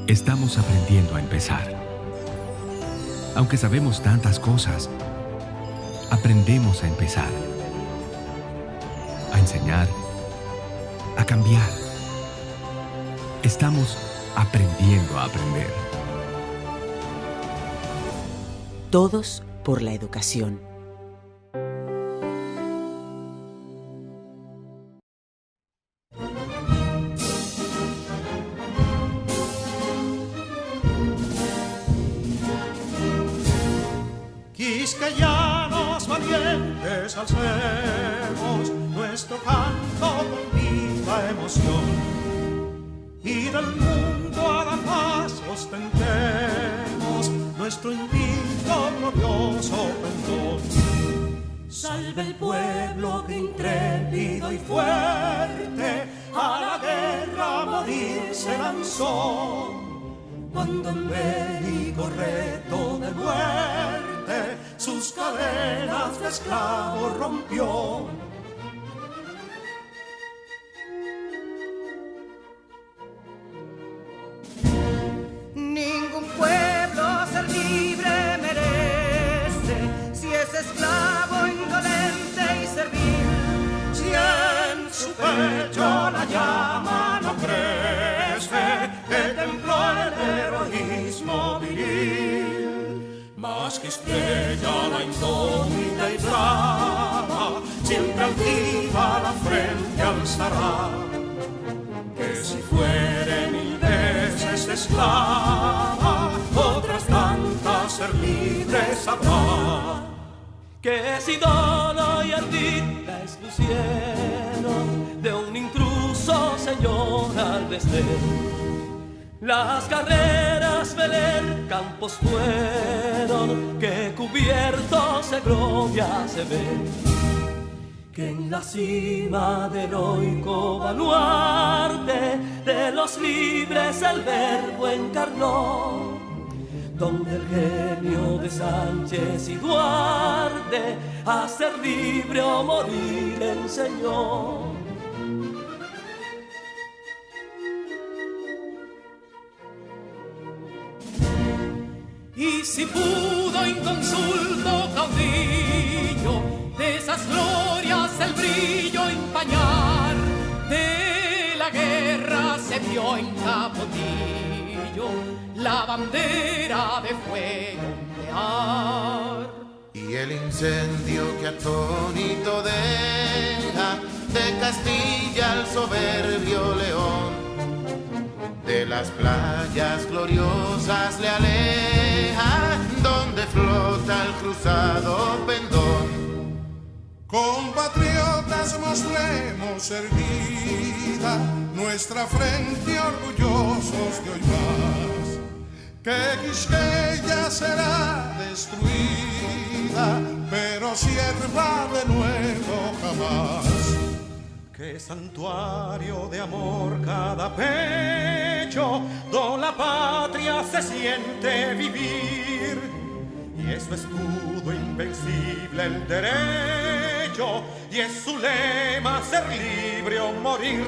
Estamos aprendiendo a empezar. Aunque sabemos tantas cosas, aprendemos a empezar. A enseñar, a cambiar. Estamos aprendiendo a aprender. Todos por la educación. Quisqueyanos valientes alcemos nuestro canto con viva emoción, y del mundo a la paz ostentemos nuestro invicto glorioso pendón. Salve el pueblo que intrépido y fuerte a la guerra a morir se lanzó, cuando en bélico reto de muerte sus cadenas de esclavo rompió. Ningún pueblo ser libre merece si es esclavo, indolente y servil. Si en su pecho la llama no crece, que templó el heroísmo viril, más que estrella la indómita y brava, siempre altiva la frente alzará, que si fuere mil veces esclava, otras tantas ser libres habrá. Que si dolo y ardida expusieron de un intruso señor al desdén, las carreras veler campos fueron que cubiertos de gloria se ven, que en la cima del heroico baluarte de los libres el verbo encarnó, donde el genio de Sánchez y Duarte a ser libre o morir enseñó. Y si pudo inconsulto caudillo de esas glorias el brillo empañar, de la guerra se vio en Capotillo la bandera de fuego ondear. Y el incendio que atónito deja de Castilla al soberbio león, de las playas gloriosas le aleja, donde flota el cruzado pendón. Compatriotas, mostremos erguida nuestra frente orgullosos de hoy más, que Quisqueya será destruida, pero sierva de nuevo jamás. Que santuario de amor cada pecho, donde la patria se siente vivir, y es su escudo invencible el derecho, y es su lema ser libre o morir.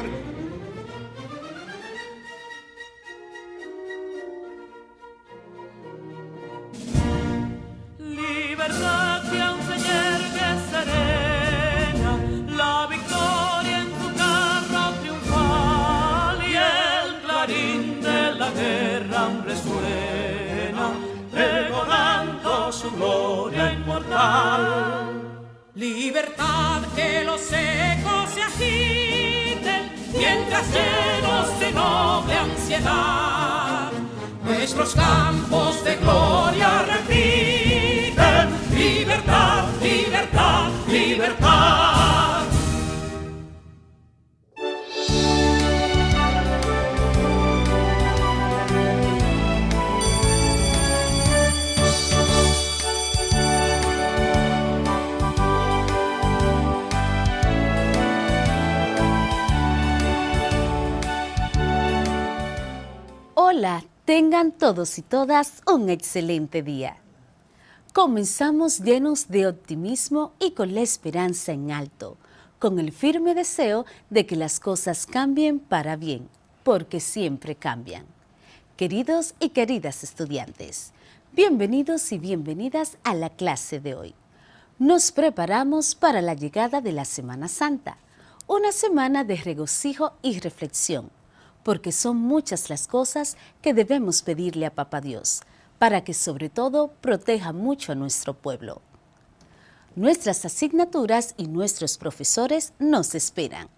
Libertad que aún se yergue serena, la victoria en su carro triunfal, y el clarín de la guerra aún resuena, pregonando su gloria inmortal. Libertad, que los ecos se agiten mientras llenos de noble ansiedad nuestros campos de gloria repiten: libertad, libertad, libertad. Hola, tengan todos y todas un excelente día. Comenzamos llenos de optimismo y con la esperanza en alto, con el firme deseo de que las cosas cambien para bien, porque siempre cambian. Queridos y queridas estudiantes, bienvenidos y bienvenidas a la clase de hoy. Nos preparamos para la llegada de la Semana Santa, una semana de regocijo y reflexión, porque son muchas las cosas que debemos pedirle a Papá Dios, para que sobre todo proteja mucho a nuestro pueblo. Nuestras asignaturas y nuestros profesores nos esperan.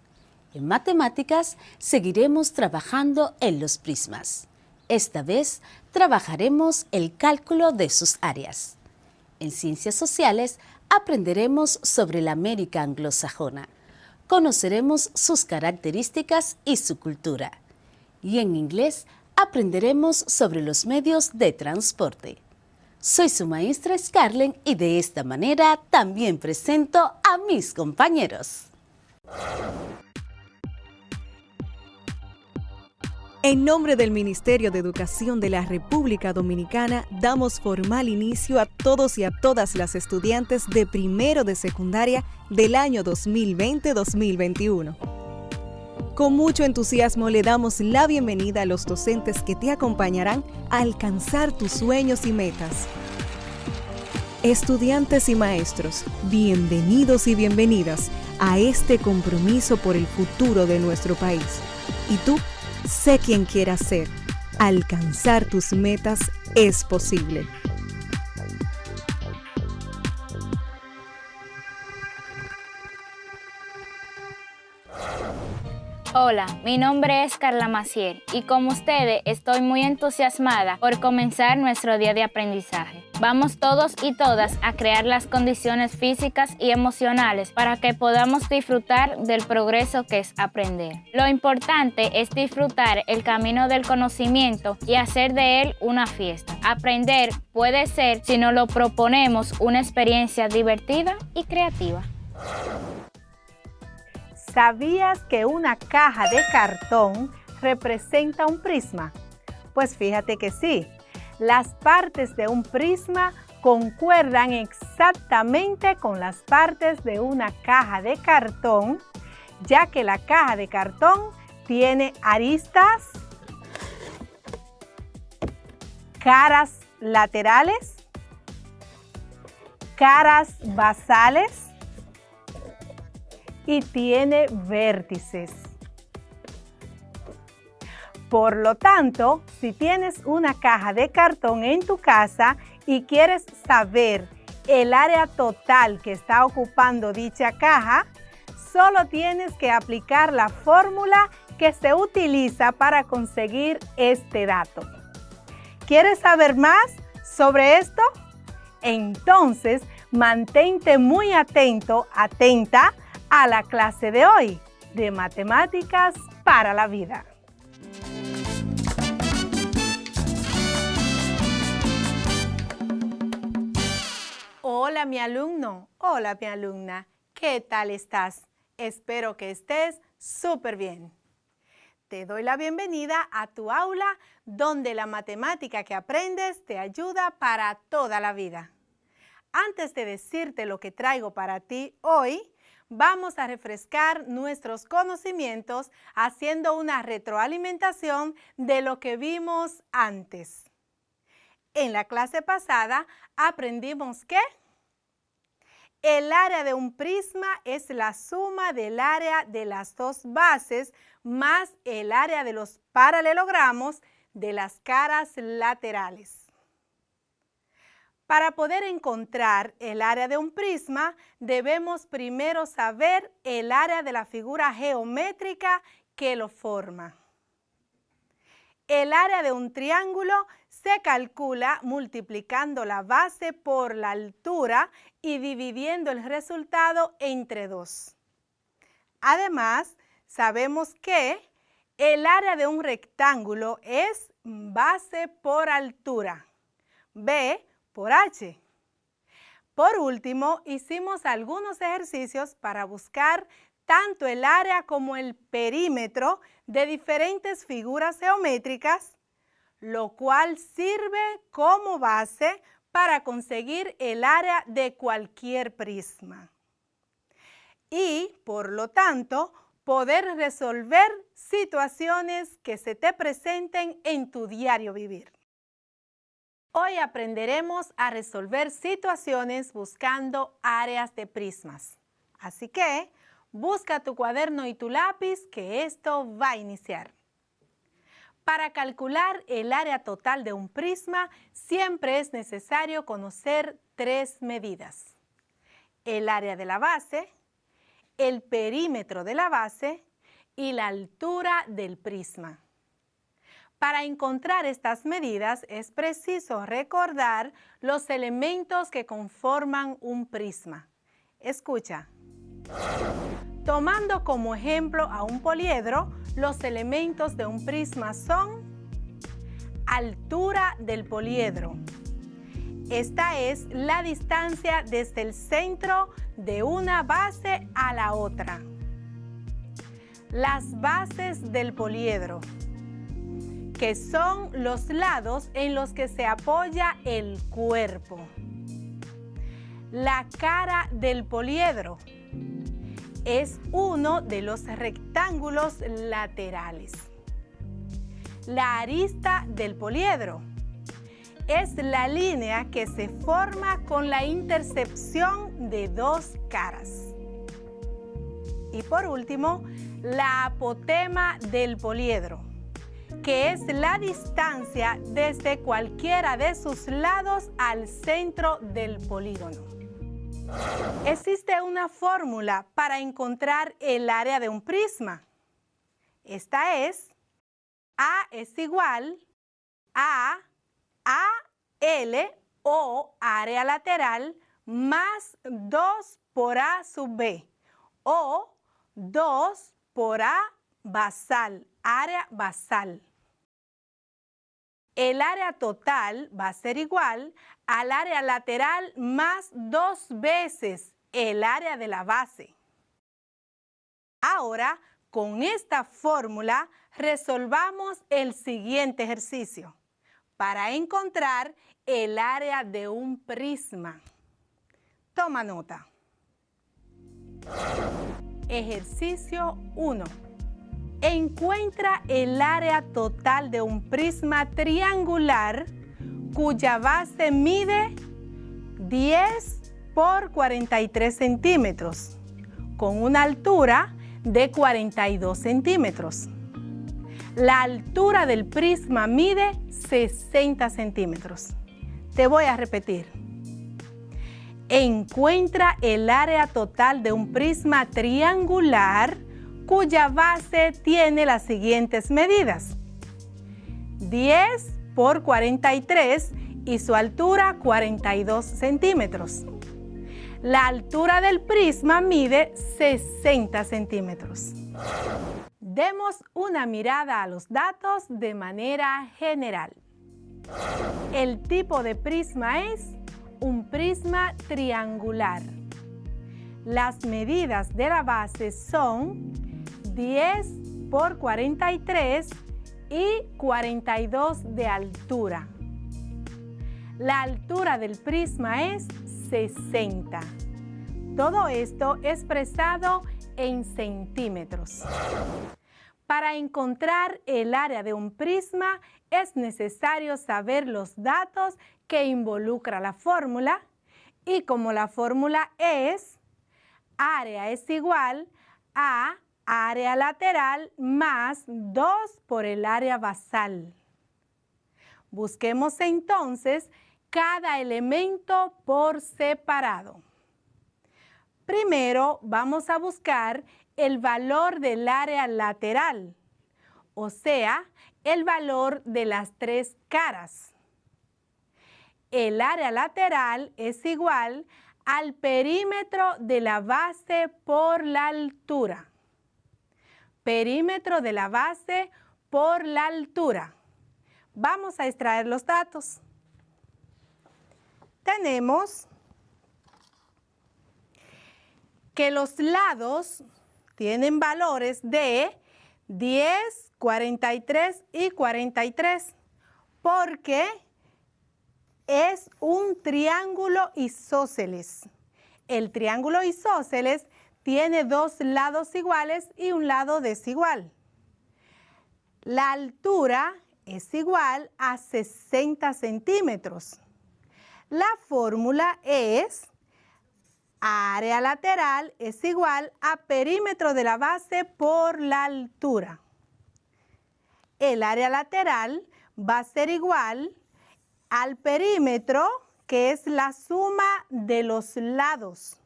En matemáticas seguiremos trabajando en los prismas. Esta vez trabajaremos el cálculo de sus áreas. En ciencias sociales aprenderemos sobre la América anglosajona. Conoceremos sus características y su cultura. Y en inglés aprenderemos sobre los medios de transporte. Soy su maestra Scarlett y de esta manera también presento a mis compañeros. En nombre del Ministerio de Educación de la República Dominicana, damos formal inicio a todos y a todas las estudiantes de primero de secundaria del año 2020-2021. Con mucho entusiasmo le damos la bienvenida a los docentes que te acompañarán a alcanzar tus sueños y metas. Estudiantes y maestros, bienvenidos y bienvenidas a este compromiso por el futuro de nuestro país. ¿Y tú? Sé quien quieras ser. Alcanzar tus metas es posible. Hola, mi nombre es Carla Maciel y como ustedes estoy muy entusiasmada por comenzar nuestro día de aprendizaje. Vamos todos y todas a crear las condiciones físicas y emocionales para que podamos disfrutar del progreso que es aprender. Lo importante es disfrutar el camino del conocimiento y hacer de él una fiesta. Aprender puede ser, si nos lo proponemos, una experiencia divertida y creativa. ¿Sabías que una caja de cartón representa un prisma? Pues fíjate que sí. Las partes de un prisma concuerdan exactamente con las partes de una caja de cartón, ya que la caja de cartón tiene aristas, caras laterales, caras basales y tiene vértices. Por lo tanto, si tienes una caja de cartón en tu casa y quieres saber el área total que está ocupando dicha caja, solo tienes que aplicar la fórmula que se utiliza para conseguir este dato. ¿Quieres saber más sobre esto? Entonces, mantente muy atento, atenta a la clase de hoy de Matemáticas para la Vida. Hola mi alumno, hola mi alumna, ¿qué tal estás? Espero que estés súper bien. Te doy la bienvenida a tu aula donde la matemática que aprendes te ayuda para toda la vida. Antes de decirte lo que traigo para ti hoy, vamos a refrescar nuestros conocimientos haciendo una retroalimentación de lo que vimos antes. En la clase pasada aprendimos que el área de un prisma es la suma del área de las dos bases más el área de los paralelogramos de las caras laterales. Para poder encontrar el área de un prisma, debemos primero saber el área de la figura geométrica que lo forma. El área de un triángulo se calcula multiplicando la base por la altura y dividiendo el resultado entre 2. Además, sabemos que el área de un rectángulo es base por altura, B por H. Por último, hicimos algunos ejercicios para buscar tanto el área como el perímetro de diferentes figuras geométricas, lo cual sirve como base para conseguir el área de cualquier prisma. Y, por lo tanto, poder resolver situaciones que se te presenten en tu diario vivir. Hoy aprenderemos a resolver situaciones buscando áreas de prismas. Así que busca tu cuaderno y tu lápiz, que esto va a iniciar. Para calcular el área total de un prisma, siempre es necesario conocer 3 medidas: el área de la base, el perímetro de la base y la altura del prisma. Para encontrar estas medidas es preciso recordar los elementos que conforman un prisma. Escucha. Tomando como ejemplo a un poliedro, los elementos de un prisma son: altura del poliedro. Esta es la distancia desde el centro de una base a la otra. Las bases del poliedro, que son los lados en los que se apoya el cuerpo. La cara del poliedro es uno de los rectángulos laterales. La arista del poliedro es la línea que se forma con la intercepción de 2 caras. Y por último, la apotema del poliedro, que es la distancia desde cualquiera de sus lados al centro del polígono. Existe una fórmula para encontrar el área de un prisma. Esta es: A es igual a AL, o área lateral, más 2 por A sub B, o 2 por A basal, área basal. El área total va a ser igual al área lateral más 2 veces el área de la base. Ahora, con esta fórmula, resolvamos el siguiente ejercicio para encontrar el área de un prisma. Toma nota. Ejercicio 1. Encuentra el área total de un prisma triangular cuya base mide 10 por 43 centímetros, con una altura de 42 centímetros. La altura del prisma mide 60 centímetros. Te voy a repetir. Encuentra el área total de un prisma triangular cuya base tiene las siguientes medidas: 10 por 43 y su altura 42 centímetros. La altura del prisma mide 60 centímetros. Demos una mirada a los datos de manera general. El tipo de prisma es un prisma triangular. Las medidas de la base son 10 por 43 y 42 de altura. La altura del prisma es 60. Todo esto expresado en centímetros. Para encontrar el área de un prisma es necesario saber los datos que involucra la fórmula, y como la fórmula es: área es igual a área lateral más 2 por el área basal. Busquemos entonces cada elemento por separado. Primero vamos a buscar el valor del área lateral, o sea, el valor de las 3 caras. El área lateral es igual al perímetro de la base por la altura. Perímetro de la base por la altura. Vamos a extraer los datos. Tenemos que los lados tienen valores de 10, 43 y 43, porque es un triángulo isósceles. El triángulo isósceles tiene dos lados iguales y un lado desigual. La altura es igual a 60 centímetros. La fórmula es área lateral es igual a perímetro de la base por la altura. El área lateral va a ser igual al perímetro, que es la suma de los lados.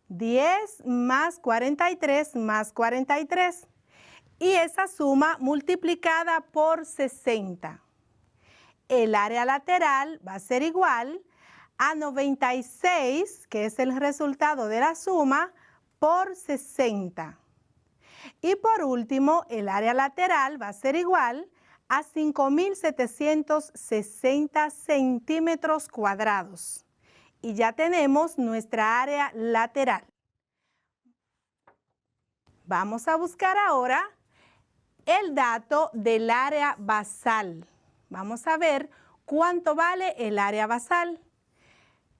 10 más 43 más 43. Y esa suma multiplicada por 60. El área lateral va a ser igual a 96, que es el resultado de la suma, por 60. Y por último, el área lateral va a ser igual a 5.760 centímetros cuadrados. Y ya tenemos nuestra área lateral. Vamos a buscar ahora el dato del área basal. Vamos a ver cuánto vale el área basal.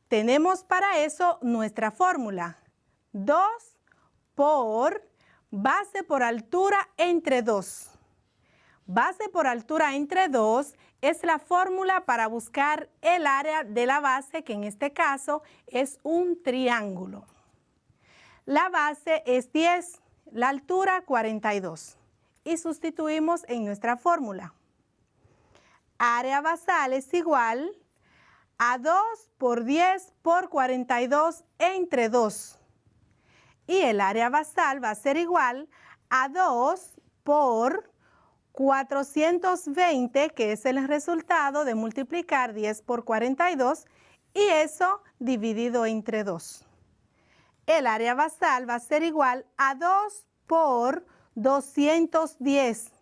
Tenemos para eso nuestra fórmula. 2 por base por altura entre 2. Base por altura entre 2 es la fórmula para buscar el área de la base, que en este caso es un triángulo. La base es 10, la altura 42. Y sustituimos en nuestra fórmula. Área basal es igual a 2 por 10 por 42 entre 2. Y el área basal va a ser igual a 2 por 420, que es el resultado de multiplicar 10 por 42, y eso dividido entre 2. El área basal va a ser igual a 2 por 210,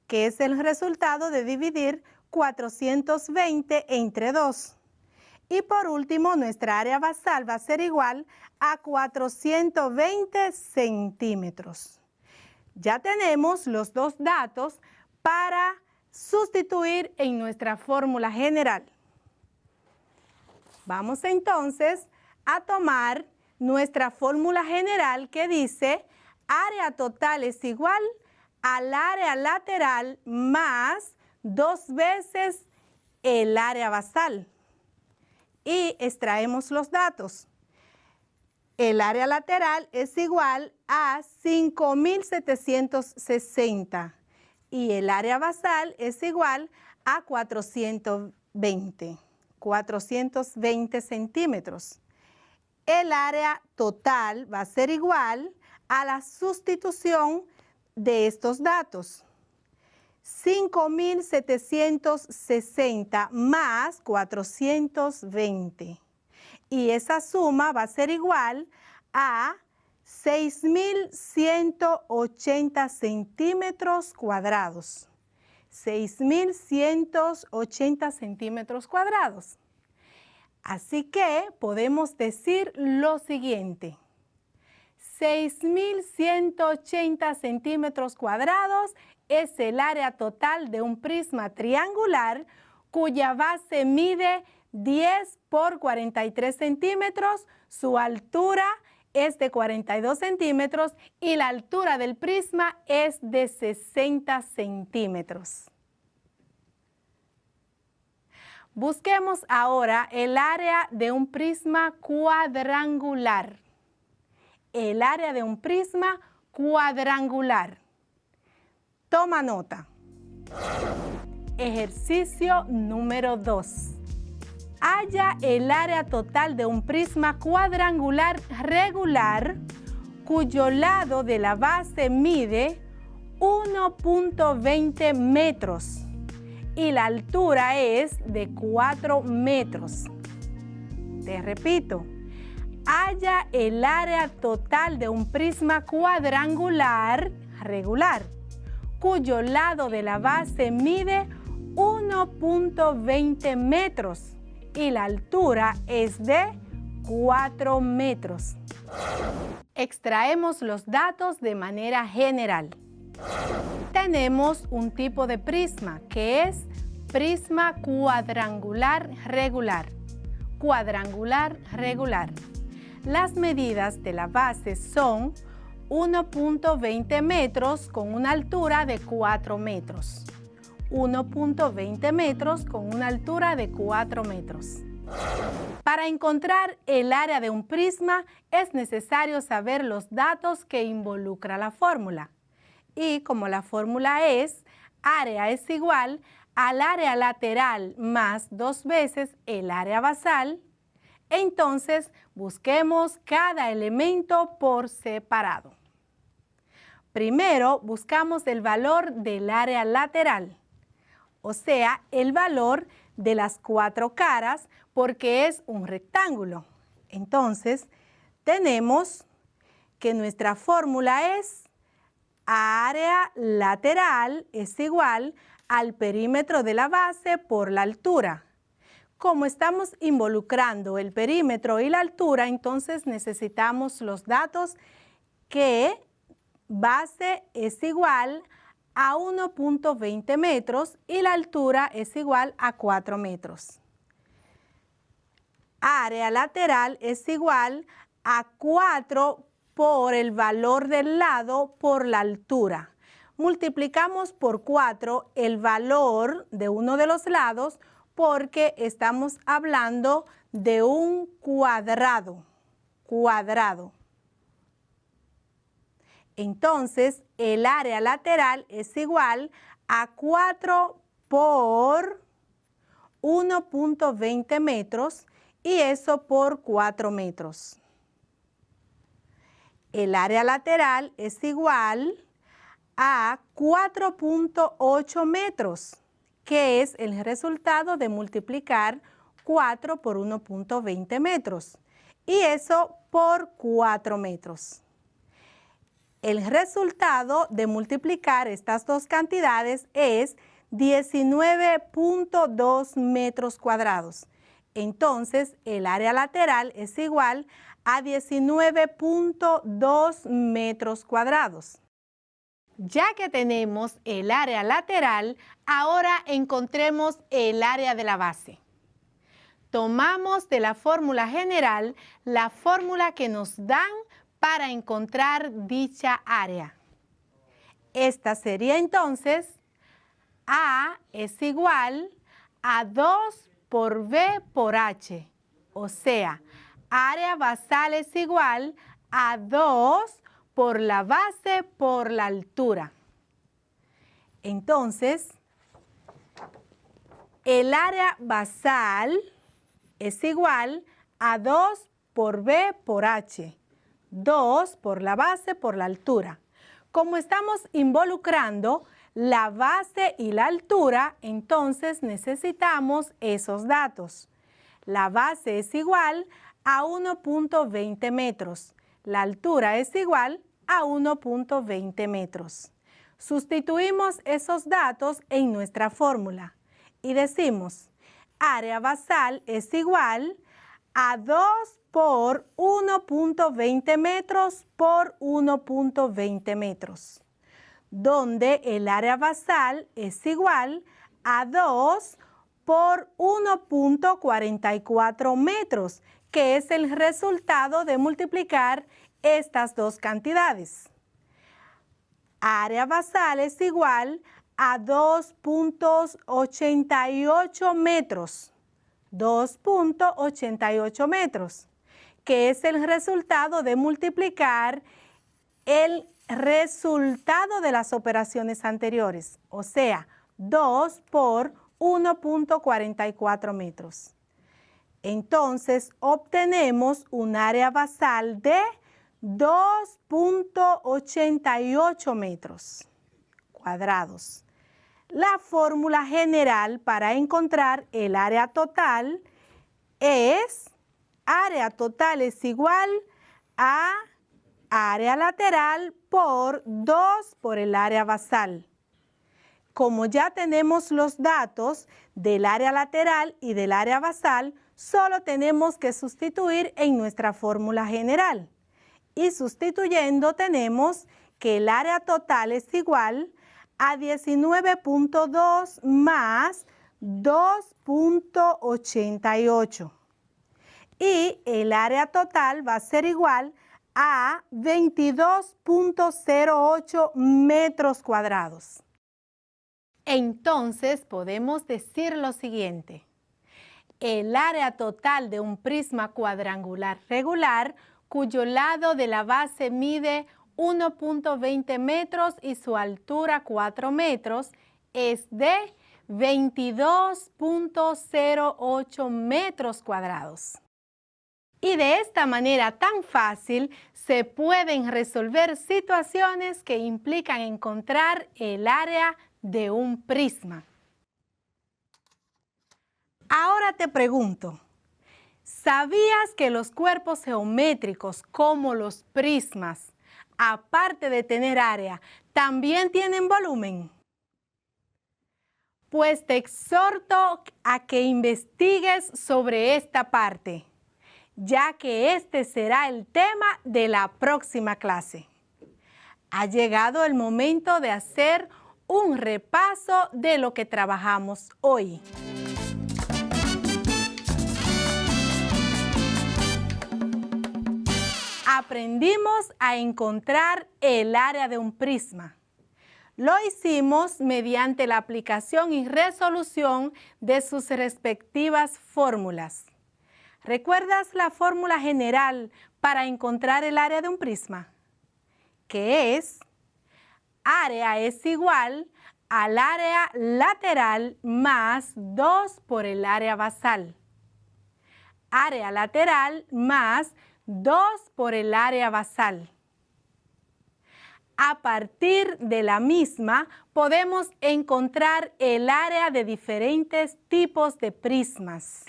que es el resultado de dividir 420 entre 2. Y por último, nuestra área basal va a ser igual a 420 centímetros. Ya tenemos los dos datos para sustituir en nuestra fórmula general. Vamos entonces a tomar nuestra fórmula general, que dice área total es igual al área lateral más 2 veces el área basal. Y extraemos los datos. El área lateral es igual a 5.760 y el área basal es igual a 420 centímetros. El área total va a ser igual a la sustitución de estos datos. 5.760 más 420. Y esa suma va a ser igual a 6.180 centímetros cuadrados. 6.180 centímetros cuadrados. Así que podemos decir lo siguiente. 6.180 centímetros cuadrados es el área total de un prisma triangular cuya base mide 10 por 43 centímetros, su altura es de 42 centímetros y la altura del prisma es de 60 centímetros. Busquemos ahora el área de un prisma cuadrangular. El área de un prisma cuadrangular. Toma nota. Ejercicio número 2. Halla el área total de un prisma cuadrangular regular cuyo lado de la base mide 1.20 metros y la altura es de 4 metros. Te repito. Halla el área total de un prisma cuadrangular regular cuyo lado de la base mide 1.20 metros y la altura es de 4 metros. Extraemos los datos de manera general. Tenemos un tipo de prisma que es prisma cuadrangular regular. Cuadrangular regular. Las medidas de la base son 1.20 metros con una altura de 4 metros. 1.20 metros con una altura de 4 metros. Para encontrar el área de un prisma es necesario saber los datos que involucra la fórmula. Y como la fórmula es área es igual al área lateral más 2 veces el área basal, entonces busquemos cada elemento por separado. Primero buscamos el valor del área lateral, o sea, el valor de las 4 caras porque es un rectángulo. Entonces, tenemos que nuestra fórmula es área lateral es igual al perímetro de la base por la altura. Como estamos involucrando el perímetro y la altura, entonces necesitamos los datos que base es igual a 1.20 metros y la altura es igual a 4 metros. Área lateral es igual a 4 por el valor del lado por la altura. Multiplicamos por 4 el valor de uno de los lados porque estamos hablando de un cuadrado. Entonces, el área lateral es igual a 4 por 1.20 metros y eso por 4 metros. El área lateral es igual a 4.8 metros, que es el resultado de multiplicar 4 por 1.20 metros, y eso por 4 metros. El resultado de multiplicar estas dos cantidades es 19.2 metros cuadrados. Entonces, el área lateral es igual a 19.2 metros cuadrados. Ya que tenemos el área lateral, ahora encontremos el área de la base. Tomamos de la fórmula general la fórmula que nos dan para encontrar dicha área. Esta sería entonces A es igual a 2 por B por H, o sea, área basal es igual a 2 por la base por la altura. Entonces, el área basal es igual a 2 por B por H, 2 por la base por la altura. Como estamos involucrando la base y la altura, entonces necesitamos esos datos. La base es igual a 1.20 metros. La altura es igual a 1.20 metros. Sustituimos esos datos en nuestra fórmula y decimos área basal es igual a 2 por 1.20 metros por 1.20 metros, donde el área basal es igual a 2 por 1.44 metros, que es el resultado de multiplicar estas dos cantidades. Área basal es igual a 2.88 metros, 2.88 metros, que es el resultado de multiplicar el resultado de las operaciones anteriores, o sea, 2 por 1.44 metros. Entonces, obtenemos un área basal de 2.88 metros cuadrados. La fórmula general para encontrar el área total es área total es igual a área lateral por 2 por el área basal. Como ya tenemos los datos del área lateral y del área basal, solo tenemos que sustituir en nuestra fórmula general. Y sustituyendo tenemos que el área total es igual a 19.2 más 2.88. y el área total va a ser igual a 22.08 metros cuadrados. Entonces podemos decir lo siguiente. El área total de un prisma cuadrangular regular, cuyo lado de la base mide 1.20 metros y su altura 4 metros, es de 22.08 metros cuadrados. Y de esta manera tan fácil se pueden resolver situaciones que implican encontrar el área de un prisma. Ahora te pregunto, ¿sabías que los cuerpos geométricos como los prismas, aparte de tener área, también tienen volumen? Pues te exhorto a que investigues sobre esta parte, ya que este será el tema de la próxima clase. Ha llegado el momento de hacer un repaso de lo que trabajamos hoy. Aprendimos a encontrar el área de un prisma. Lo hicimos mediante la aplicación y resolución de sus respectivas fórmulas. ¿Recuerdas la fórmula general para encontrar el área de un prisma? Que es: área es igual al área lateral más 2 por el área basal. Área lateral más 2 por el área basal. A partir de la misma podemos encontrar el área de diferentes tipos de prismas.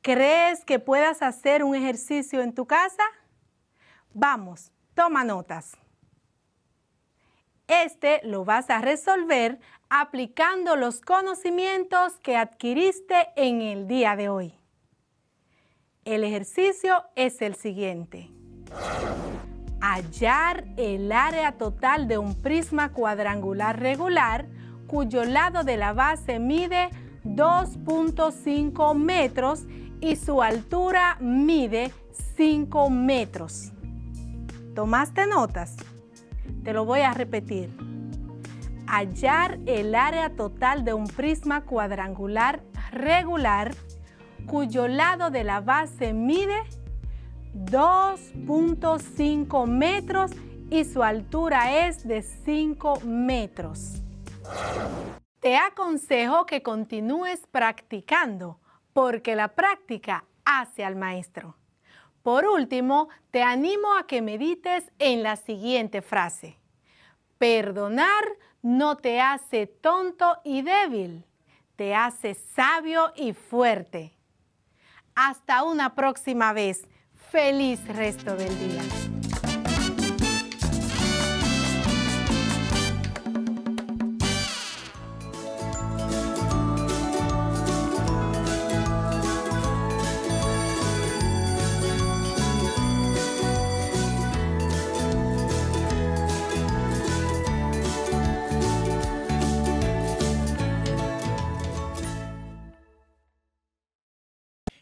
¿Crees que puedas hacer un ejercicio en tu casa? Vamos, toma notas. Este lo vas a resolver aplicando los conocimientos que adquiriste en el día de hoy. El ejercicio es el siguiente. Hallar el área total de un prisma cuadrangular regular cuyo lado de la base mide 2.5 metros y su altura mide 5 metros. ¿Tomaste notas? Te lo voy a repetir. Hallar el área total de un prisma cuadrangular regular cuyo lado de la base mide 2.5 metros y su altura es de 5 metros. Te aconsejo que continúes practicando, porque la práctica hace al maestro. Por último, te animo a que medites en la siguiente frase. Perdonar no te hace tonto y débil, te hace sabio y fuerte. Hasta una próxima vez. ¡Feliz resto del día!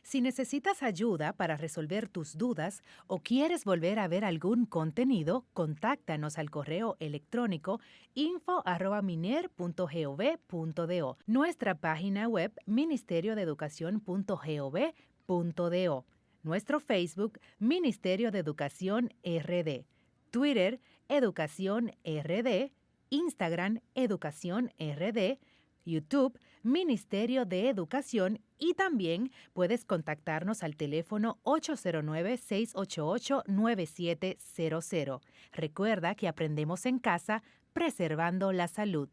Si necesitas ayuda para resolver tus dudas o quieres volver a ver algún contenido, contáctanos al correo electrónico info@miner.gov.do, nuestra página web ministeriodeeducacion.gov.do, nuestro Facebook Ministerio de Educación RD, Twitter Educación RD, Instagram Educación RD, YouTube Ministerio de Educación, y también puedes contactarnos al teléfono 809-688-9700. Recuerda que aprendemos en casa, preservando la salud.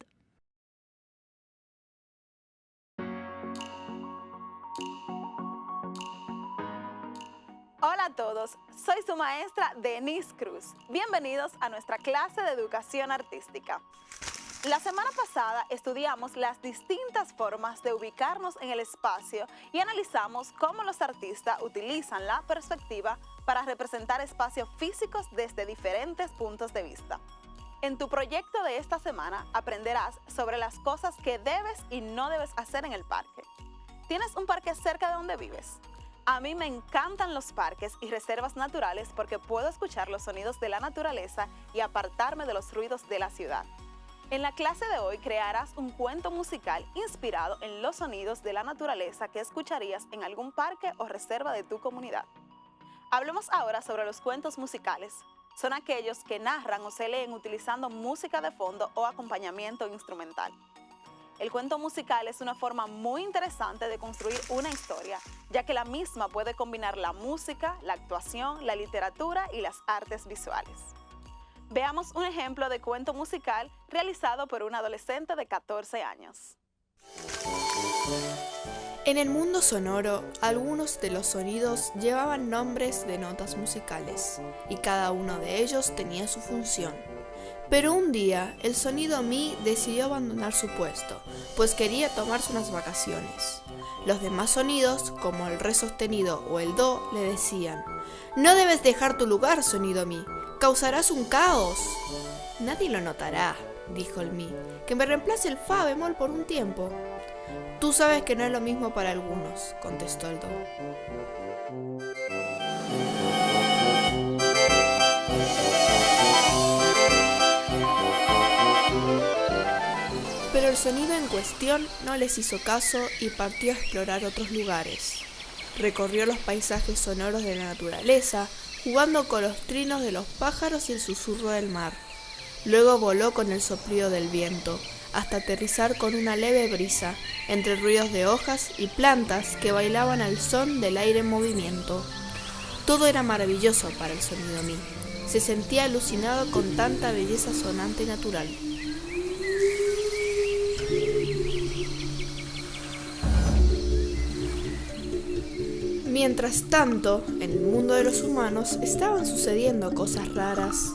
Hola a todos, soy su maestra Denise Cruz. Bienvenidos a nuestra clase de educación artística. La semana pasada estudiamos las distintas formas de ubicarnos en el espacio y analizamos cómo los artistas utilizan la perspectiva para representar espacios físicos desde diferentes puntos de vista. En tu proyecto de esta semana aprenderás sobre las cosas que debes y no debes hacer en el parque. ¿Tienes un parque cerca de donde vives? A mí me encantan los parques y reservas naturales porque puedo escuchar los sonidos de la naturaleza y apartarme de los ruidos de la ciudad. En la clase de hoy crearás un cuento musical inspirado en los sonidos de la naturaleza que escucharías en algún parque o reserva de tu comunidad. Hablemos ahora sobre los cuentos musicales. Son aquellos que narran o se leen utilizando música de fondo o acompañamiento instrumental. El cuento musical es una forma muy interesante de construir una historia, ya que la misma puede combinar la música, la actuación, la literatura y las artes visuales. Veamos un ejemplo de cuento musical realizado por un adolescente de 14 años. En el mundo sonoro, algunos de los sonidos llevaban nombres de notas musicales, y cada uno de ellos tenía su función. Pero un día, el sonido Mi decidió abandonar su puesto, pues quería tomarse unas vacaciones. Los demás sonidos, como el Re sostenido o el Do, le decían: «No debes dejar tu lugar, sonido Mi, causarás un caos». «Nadie lo notará», dijo el Mi, «que me reemplace el Fa bemol por un tiempo». «Tú sabes que no es lo mismo para algunos», contestó el Do. Pero el sonido en cuestión no les hizo caso y partió a explorar otros lugares. Recorrió los paisajes sonoros de la naturaleza, jugando con los trinos de los pájaros y el susurro del mar. Luego voló con el soplido del viento, hasta aterrizar con una leve brisa, entre ruidos de hojas y plantas que bailaban al son del aire en movimiento. Todo era maravilloso para el sonido Mi. Se sentía alucinado con tanta belleza sonante y natural. Mientras tanto, en el mundo de los humanos estaban sucediendo cosas raras.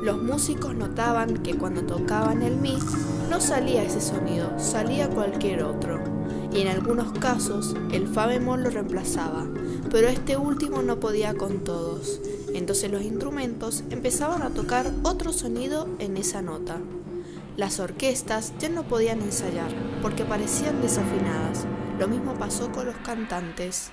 Los músicos notaban que cuando tocaban el Mi, no salía ese sonido, salía cualquier otro. Y en algunos casos, el Fa bemol lo reemplazaba, pero este último no podía con todos. Entonces los instrumentos empezaban a tocar otro sonido en esa nota. Las orquestas ya no podían ensayar, porque parecían desafinadas. Lo mismo pasó con los cantantes.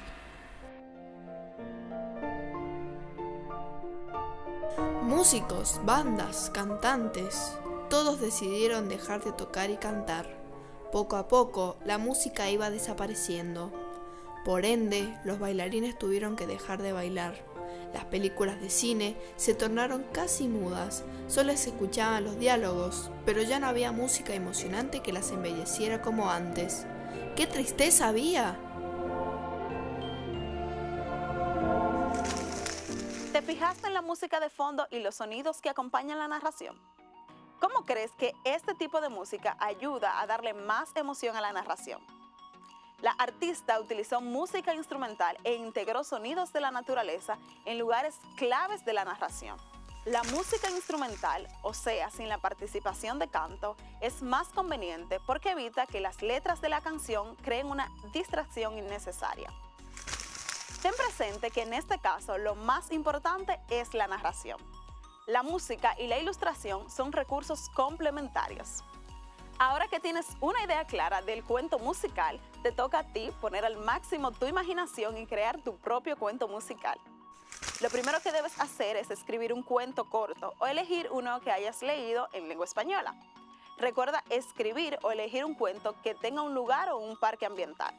Músicos, bandas, cantantes, todos decidieron dejar de tocar y cantar. Poco a poco, la música iba desapareciendo. Por ende, los bailarines tuvieron que dejar de bailar. Las películas de cine se tornaron casi mudas, solo se escuchaban los diálogos, pero ya no había música emocionante que las embelleciera como antes. ¡Qué tristeza había! ¿Te fijaste en la música de fondo y los sonidos que acompañan la narración? ¿Cómo crees que este tipo de música ayuda a darle más emoción a la narración? La artista utilizó música instrumental e integró sonidos de la naturaleza en lugares claves de la narración. La música instrumental, o sea, sin la participación de canto, es más conveniente porque evita que las letras de la canción creen una distracción innecesaria. Ten presente que en este caso lo más importante es la narración. La música y la ilustración son recursos complementarios. Ahora que tienes una idea clara del cuento musical, te toca a ti poner al máximo tu imaginación y crear tu propio cuento musical. Lo primero que debes hacer es escribir un cuento corto o elegir uno que hayas leído en lengua española. Recuerda escribir o elegir un cuento que tenga un lugar o un parque ambiental.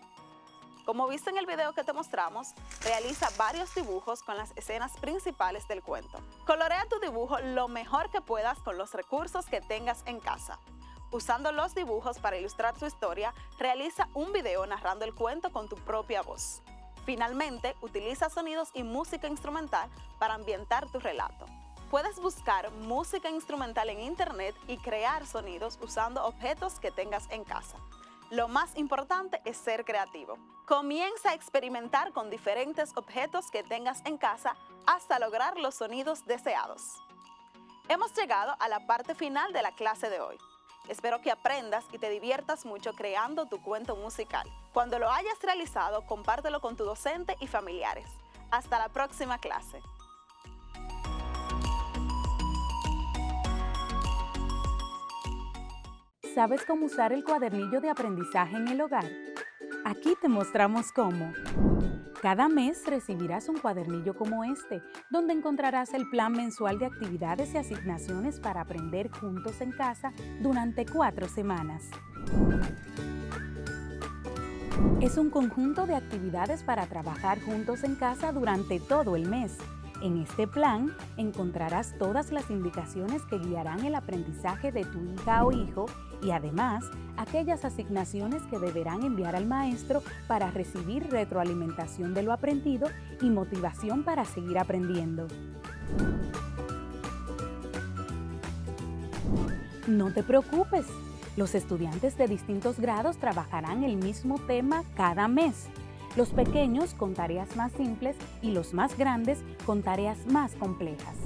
Como viste en el video que te mostramos, realiza varios dibujos con las escenas principales del cuento. Colorea tu dibujo lo mejor que puedas con los recursos que tengas en casa. Usando los dibujos para ilustrar tu historia, realiza un video narrando el cuento con tu propia voz. Finalmente, utiliza sonidos y música instrumental para ambientar tu relato. Puedes buscar música instrumental en internet y crear sonidos usando objetos que tengas en casa. Lo más importante es ser creativo. Comienza a experimentar con diferentes objetos que tengas en casa hasta lograr los sonidos deseados. Hemos llegado a la parte final de la clase de hoy. Espero que aprendas y te diviertas mucho creando tu cuento musical. Cuando lo hayas realizado, compártelo con tu docente y familiares. Hasta la próxima clase. ¿Sabes cómo usar el cuadernillo de aprendizaje en el hogar? Aquí te mostramos cómo. Cada mes recibirás un cuadernillo como este, donde encontrarás el plan mensual de actividades y asignaciones para aprender juntos en casa durante 4 semanas. Es un conjunto de actividades para trabajar juntos en casa durante todo el mes. En este plan encontrarás todas las indicaciones que guiarán el aprendizaje de tu hija o hijo y además aquellas asignaciones que deberán enviar al maestro para recibir retroalimentación de lo aprendido y motivación para seguir aprendiendo. No te preocupes, los estudiantes de distintos grados trabajarán el mismo tema cada mes. Los pequeños con tareas más simples y los más grandes con tareas más complejas.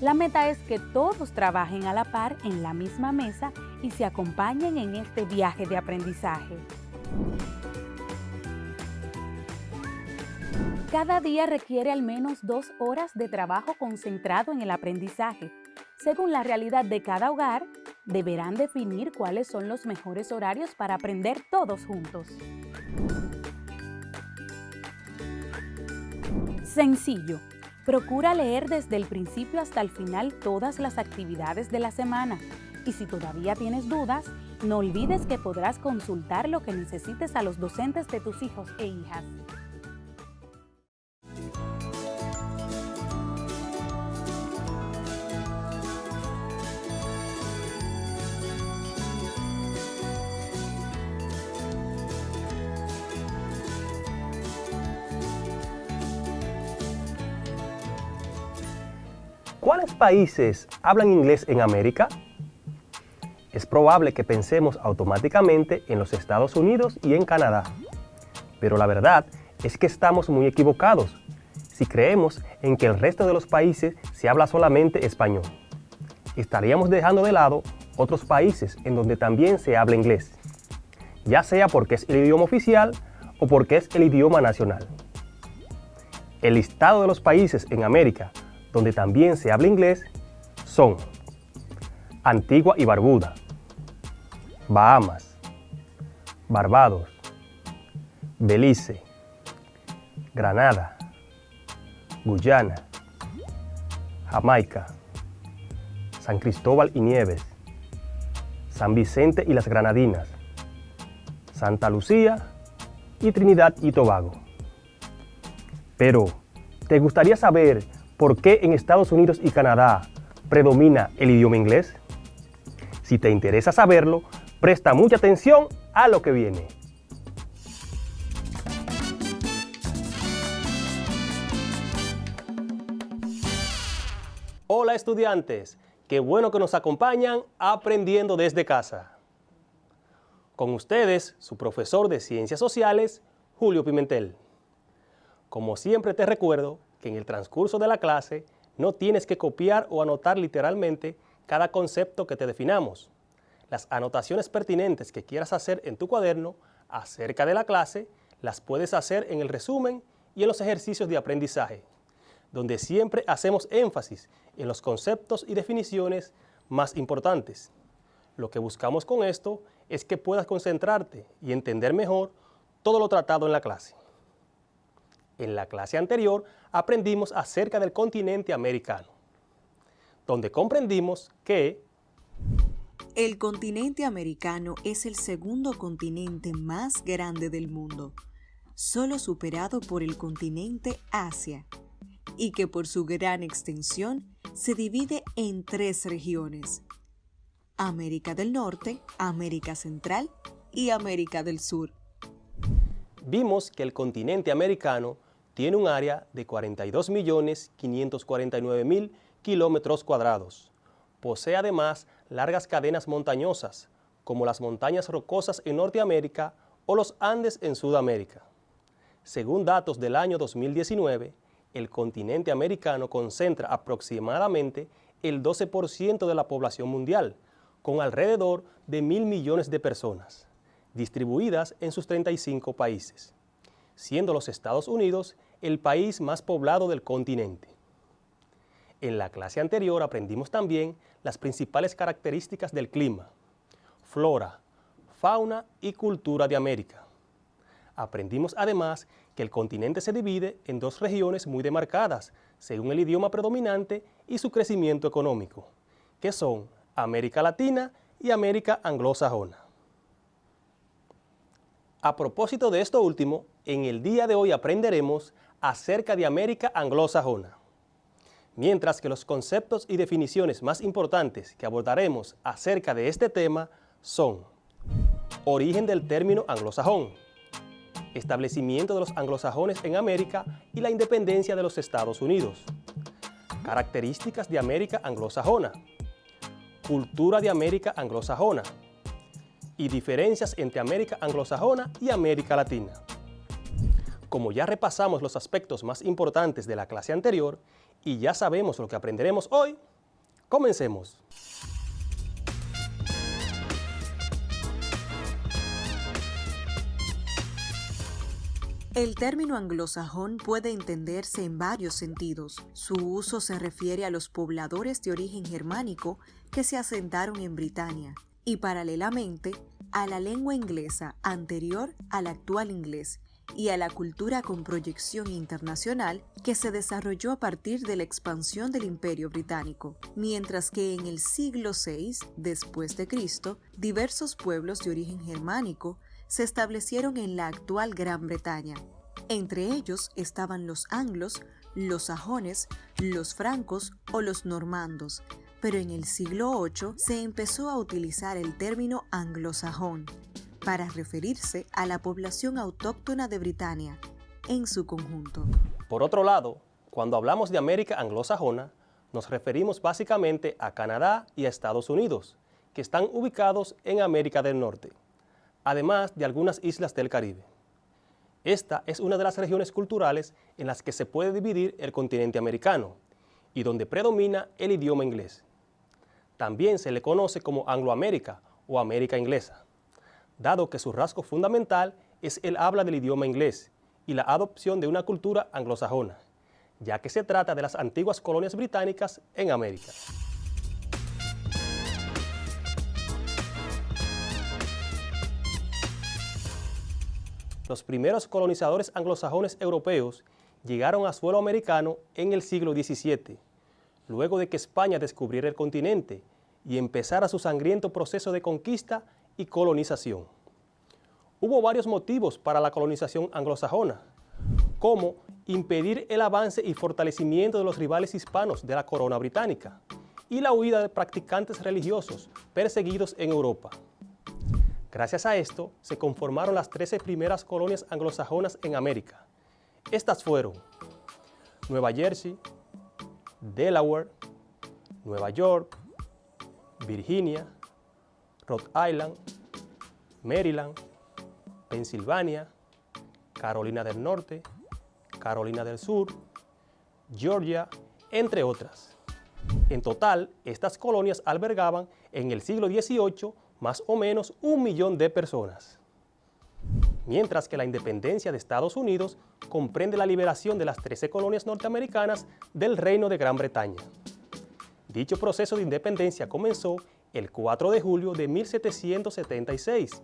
La meta es que todos trabajen a la par en la misma mesa y se acompañen en este viaje de aprendizaje. Cada día requiere al menos 2 horas de trabajo concentrado en el aprendizaje. Según la realidad de cada hogar, deberán definir cuáles son los mejores horarios para aprender todos juntos. Sencillo. Procura leer desde el principio hasta el final todas las actividades de la semana. Y si todavía tienes dudas, no olvides que podrás consultar lo que necesites a los docentes de tus hijos e hijas. ¿Cuáles países hablan inglés en América? Es probable que pensemos automáticamente en los Estados Unidos y en Canadá. Pero la verdad es que estamos muy equivocados si creemos en que el resto de los países se habla solamente español. Estaríamos dejando de lado otros países en donde también se habla inglés, ya sea porque es el idioma oficial o porque es el idioma nacional. El listado de los países en América donde también se habla inglés son Antigua y Barbuda, Bahamas, Barbados, Belice, Granada, Guyana, Jamaica, San Cristóbal y Nieves, San Vicente y las Granadinas, Santa Lucía y Trinidad y Tobago. Pero, ¿te gustaría saber por qué en Estados Unidos y Canadá predomina el idioma inglés? Si te interesa saberlo, presta mucha atención a lo que viene. Hola estudiantes, qué bueno que nos acompañan aprendiendo desde casa. Con ustedes, su profesor de Ciencias Sociales, Julio Pimentel. Como siempre te recuerdo que en el transcurso de la clase no tienes que copiar o anotar literalmente cada concepto que te definamos. Las anotaciones pertinentes que quieras hacer en tu cuaderno acerca de la clase las puedes hacer en el resumen y en los ejercicios de aprendizaje, donde siempre hacemos énfasis en los conceptos y definiciones más importantes. Lo que buscamos con esto es que puedas concentrarte y entender mejor todo lo tratado en la clase. En la clase anterior aprendimos acerca del continente americano, donde comprendimos que el continente americano es el segundo continente más grande del mundo, solo superado por el continente Asia, y que por su gran extensión se divide en 3 regiones: América del Norte, América Central y América del Sur. Vimos que el continente americano tiene un área de 42.549.000 kilómetros cuadrados. Posee además largas cadenas montañosas, como las montañas rocosas en Norteamérica o los Andes en Sudamérica. Según datos del año 2019, el continente americano concentra aproximadamente el 12% de la población mundial, con alrededor de 1.000 millones de personas, distribuidas en sus 35 países, siendo los Estados Unidos el país más poblado del continente. En la clase anterior aprendimos también las principales características del clima, flora, fauna y cultura de América. Aprendimos además que el continente se divide en dos regiones muy demarcadas, según el idioma predominante y su crecimiento económico, que son América Latina y América Anglosajona. A propósito de esto último, en el día de hoy aprenderemos acerca de América Anglosajona, mientras que los conceptos y definiciones más importantes que abordaremos acerca de este tema son: origen del término anglosajón, establecimiento de los anglosajones en América y la independencia de los Estados Unidos, características de América anglosajona, cultura de América anglosajona y diferencias entre América anglosajona y América Latina. Como ya repasamos los aspectos más importantes de la clase anterior y ya sabemos lo que aprenderemos hoy, comencemos. El término anglosajón puede entenderse en varios sentidos. Su uso se refiere a los pobladores de origen germánico que se asentaron en Britania y paralelamente a la lengua inglesa anterior al actual inglés y a la cultura con proyección internacional que se desarrolló a partir de la expansión del Imperio Británico, mientras que en el siglo VI después de Cristo, diversos pueblos de origen germánico se establecieron en la actual Gran Bretaña. Entre ellos estaban los anglos, los sajones, los francos o los normandos, pero en el siglo VIII se empezó a utilizar el término anglosajón para referirse a la población autóctona de Britania en su conjunto. Por otro lado, cuando hablamos de América anglosajona, nos referimos básicamente a Canadá y a Estados Unidos, que están ubicados en América del Norte, además de algunas islas del Caribe. Esta es una de las regiones culturales en las que se puede dividir el continente americano y donde predomina el idioma inglés. También se le conoce como Angloamérica o América Inglesa, dado que su rasgo fundamental es el habla del idioma inglés y la adopción de una cultura anglosajona, ya que se trata de las antiguas colonias británicas en América. Los primeros colonizadores anglosajones europeos llegaron a suelo americano en el siglo XVII, luego de que España descubriera el continente y empezara su sangriento proceso de conquista y colonización. Hubo varios motivos para la colonización anglosajona, como impedir el avance y fortalecimiento de los rivales hispanos de la corona británica y la huida de practicantes religiosos perseguidos en Europa. Gracias a esto, se conformaron las 13 primeras colonias anglosajonas en América. Estas fueron Nueva Jersey, Delaware, Nueva York, Virginia, Rhode Island, Maryland, Pensilvania, Carolina del Norte, Carolina del Sur, Georgia, entre otras. En total, estas colonias albergaban en el siglo XVIII más o menos 1 millón de personas. Mientras que la independencia de Estados Unidos comprende la liberación de las 13 colonias norteamericanas del Reino de Gran Bretaña. Dicho proceso de independencia comenzó el 4 de julio de 1776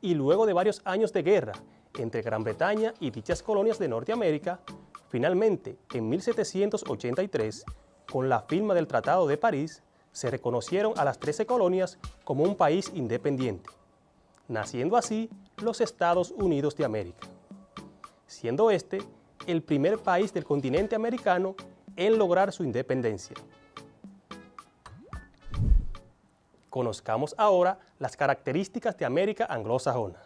y luego de varios años de guerra entre Gran Bretaña y dichas colonias de Norteamérica, finalmente en 1783, con la firma del Tratado de París, se reconocieron a las 13 colonias como un país independiente, naciendo así los Estados Unidos de América, siendo este el primer país del continente americano en lograr su independencia. Conozcamos ahora las características de América anglosajona.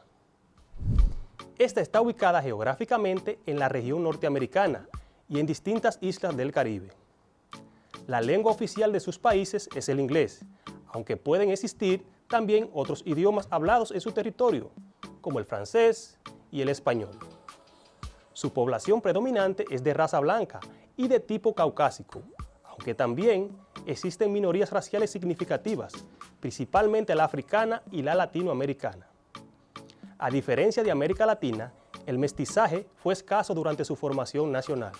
Esta está ubicada geográficamente en la región norteamericana y en distintas islas del Caribe. La lengua oficial de sus países es el inglés, aunque pueden existir también otros idiomas hablados en su territorio, como el francés y el español. Su población predominante es de raza blanca y de tipo caucásico, aunque también existen minorías raciales significativas, principalmente la africana y la latinoamericana. A diferencia de América Latina, el mestizaje fue escaso durante su formación nacional.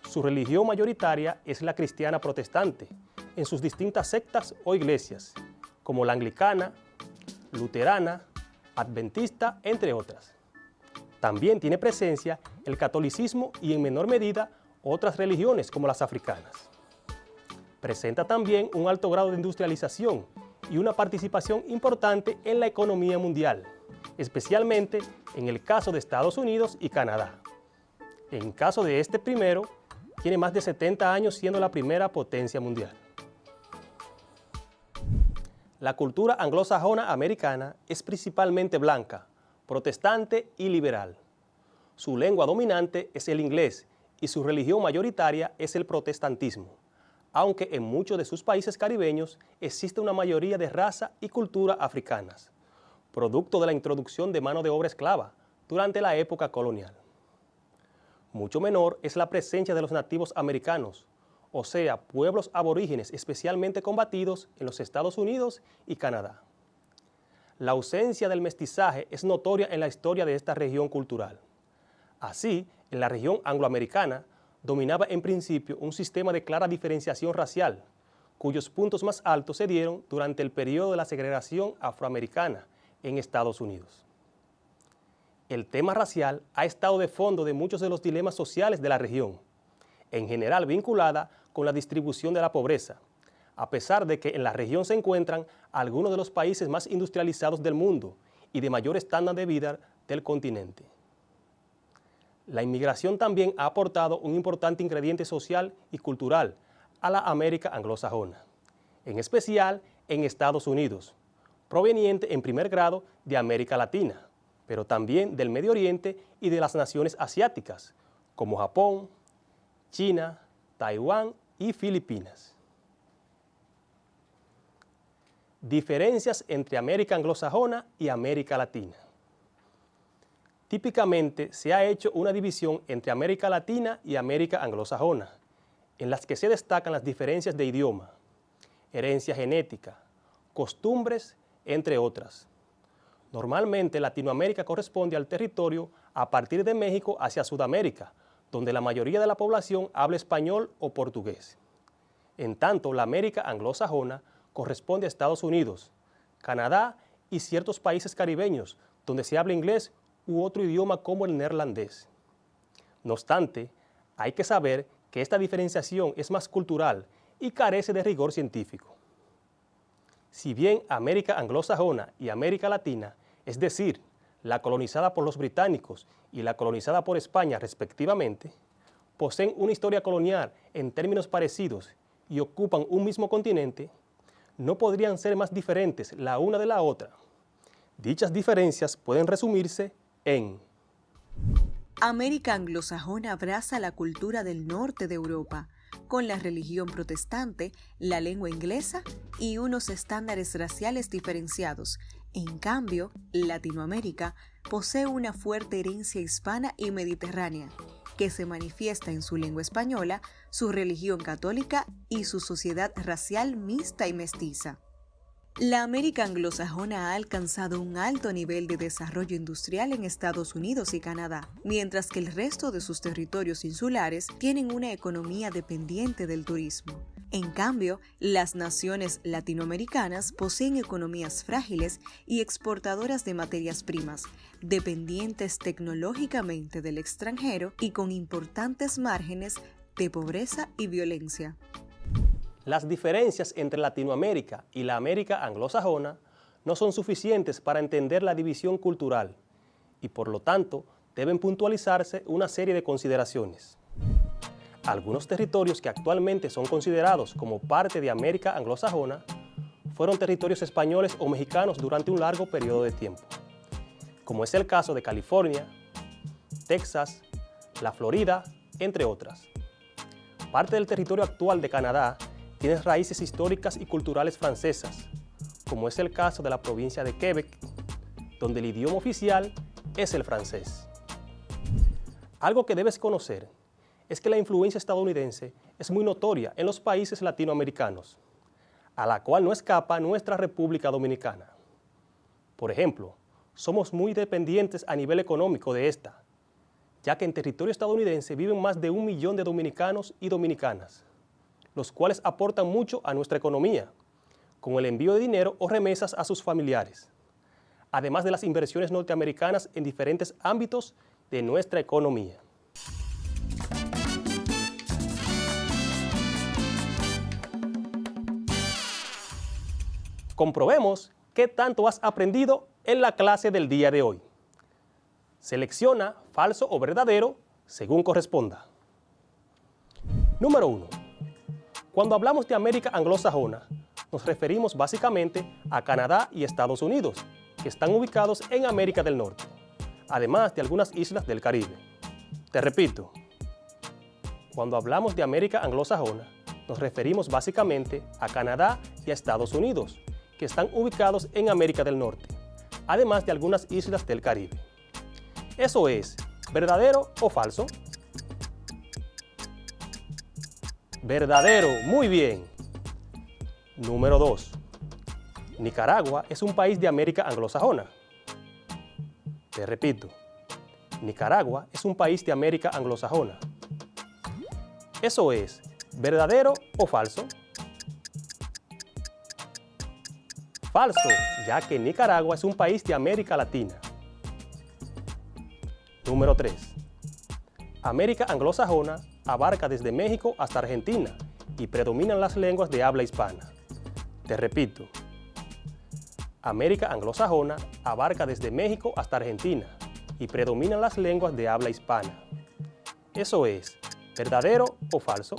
Su religión mayoritaria es la cristiana protestante, en sus distintas sectas o iglesias, como la anglicana, luterana, adventista, entre otras. También tiene presencia el catolicismo y en menor medida otras religiones como las africanas. Presenta también un alto grado de industrialización y una participación importante en la economía mundial, especialmente en el caso de Estados Unidos y Canadá. En caso de este primero, tiene más de 70 años siendo la primera potencia mundial. La cultura anglosajona americana es principalmente blanca, protestante y liberal. Su lengua dominante es el inglés y su religión mayoritaria es el protestantismo, aunque en muchos de sus países caribeños existe una mayoría de raza y cultura africanas, producto de la introducción de mano de obra esclava durante la época colonial. Mucho menor es la presencia de los nativos americanos, o sea, pueblos aborígenes especialmente combatidos en los Estados Unidos y Canadá. La ausencia del mestizaje es notoria en la historia de esta región cultural. Así, en la región angloamericana, dominaba en principio un sistema de clara diferenciación racial, cuyos puntos más altos se dieron durante el periodo de la segregación afroamericana en Estados Unidos. El tema racial ha estado de fondo de muchos de los dilemas sociales de la región, en general vinculada con la distribución de la pobreza, a pesar de que en la región se encuentran algunos de los países más industrializados del mundo y de mayor estándar de vida del continente. La inmigración también ha aportado un importante ingrediente social y cultural a la América anglosajona, en especial en Estados Unidos, proveniente en primer grado de América Latina, pero también del Medio Oriente y de las naciones asiáticas, como Japón, China, Taiwán y Filipinas. Diferencias entre América anglosajona y América Latina. Típicamente se ha hecho una división entre América Latina y América anglosajona, en las que se destacan las diferencias de idioma, herencia genética, costumbres, entre otras. Normalmente Latinoamérica corresponde al territorio a partir de México hacia Sudamérica, donde la mayoría de la población habla español o portugués. En tanto, la América anglosajona corresponde a Estados Unidos, Canadá y ciertos países caribeños, donde se habla inglés u otro idioma como el neerlandés. No obstante, hay que saber que esta diferenciación es más cultural y carece de rigor científico. Si bien América anglosajona y América Latina, es decir, la colonizada por los británicos y la colonizada por España respectivamente, poseen una historia colonial en términos parecidos y ocupan un mismo continente, no podrían ser más diferentes la una de la otra. Dichas diferencias pueden resumirse en: América anglosajona abraza la cultura del norte de Europa, con la religión protestante, la lengua inglesa y unos estándares raciales diferenciados. En cambio, Latinoamérica posee una fuerte herencia hispana y mediterránea, que se manifiesta en su lengua española, su religión católica y su sociedad racial mixta y mestiza. La América anglosajona ha alcanzado un alto nivel de desarrollo industrial en Estados Unidos y Canadá, mientras que el resto de sus territorios insulares tienen una economía dependiente del turismo. En cambio, las naciones latinoamericanas poseen economías frágiles y exportadoras de materias primas, dependientes tecnológicamente del extranjero y con importantes márgenes de pobreza y violencia. Las diferencias entre Latinoamérica y la América anglosajona no son suficientes para entender la división cultural y por lo tanto deben puntualizarse una serie de consideraciones. Algunos territorios que actualmente son considerados como parte de América anglosajona fueron territorios españoles o mexicanos durante un largo periodo de tiempo, como es el caso de California, Texas, la Florida, entre otras. Parte del territorio actual de Canadá tiene raíces históricas y culturales francesas, como es el caso de la provincia de Quebec, donde el idioma oficial es el francés. Algo que debes conocer es que la influencia estadounidense es muy notoria en los países latinoamericanos, a la cual no escapa nuestra República Dominicana. Por ejemplo, somos muy dependientes a nivel económico de esta, ya que en territorio estadounidense viven más de 1 millón de dominicanos y dominicanas, los cuales aportan mucho a nuestra economía, con el envío de dinero o remesas a sus familiares, además de las inversiones norteamericanas en diferentes ámbitos de nuestra economía. Comprobemos qué tanto has aprendido en la clase del día de hoy. Selecciona falso o verdadero según corresponda. Número 1. Cuando hablamos de América anglosajona, nos referimos básicamente a Canadá y Estados Unidos, que están ubicados en América del Norte, además de algunas islas del Caribe. Te repito, cuando hablamos de América anglosajona, nos referimos básicamente a Canadá y a Estados Unidos, que están ubicados en América del Norte, además de algunas islas del Caribe. Eso es, ¿verdadero o falso? Verdadero, muy bien. Número 2. Nicaragua es un país de América anglosajona. Te repito, Nicaragua es un país de América anglosajona. Eso es, ¿verdadero o falso? Falso, ya que Nicaragua es un país de América Latina. Número 3. América anglosajona abarca desde México hasta Argentina y predominan las lenguas de habla hispana. Te repito, América anglosajona abarca desde México hasta Argentina y predominan las lenguas de habla hispana. Eso es, ¿verdadero o falso?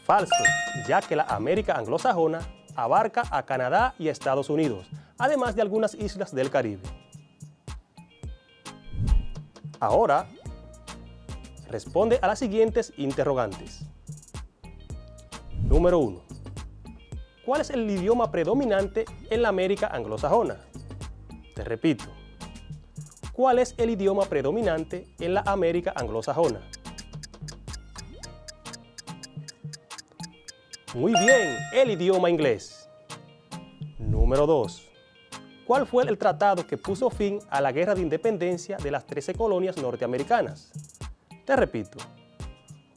Falso, ya que la América anglosajona abarca a Canadá y a Estados Unidos, además de algunas islas del Caribe. Ahora, responde a las siguientes interrogantes. Número 1. ¿Cuál es el idioma predominante en la América anglosajona? Te repito, ¿cuál es el idioma predominante en la América anglosajona? Muy bien, el idioma inglés. Número 2. ¿Cuál fue el tratado que puso fin a la guerra de independencia de las 13 colonias norteamericanas? Te repito,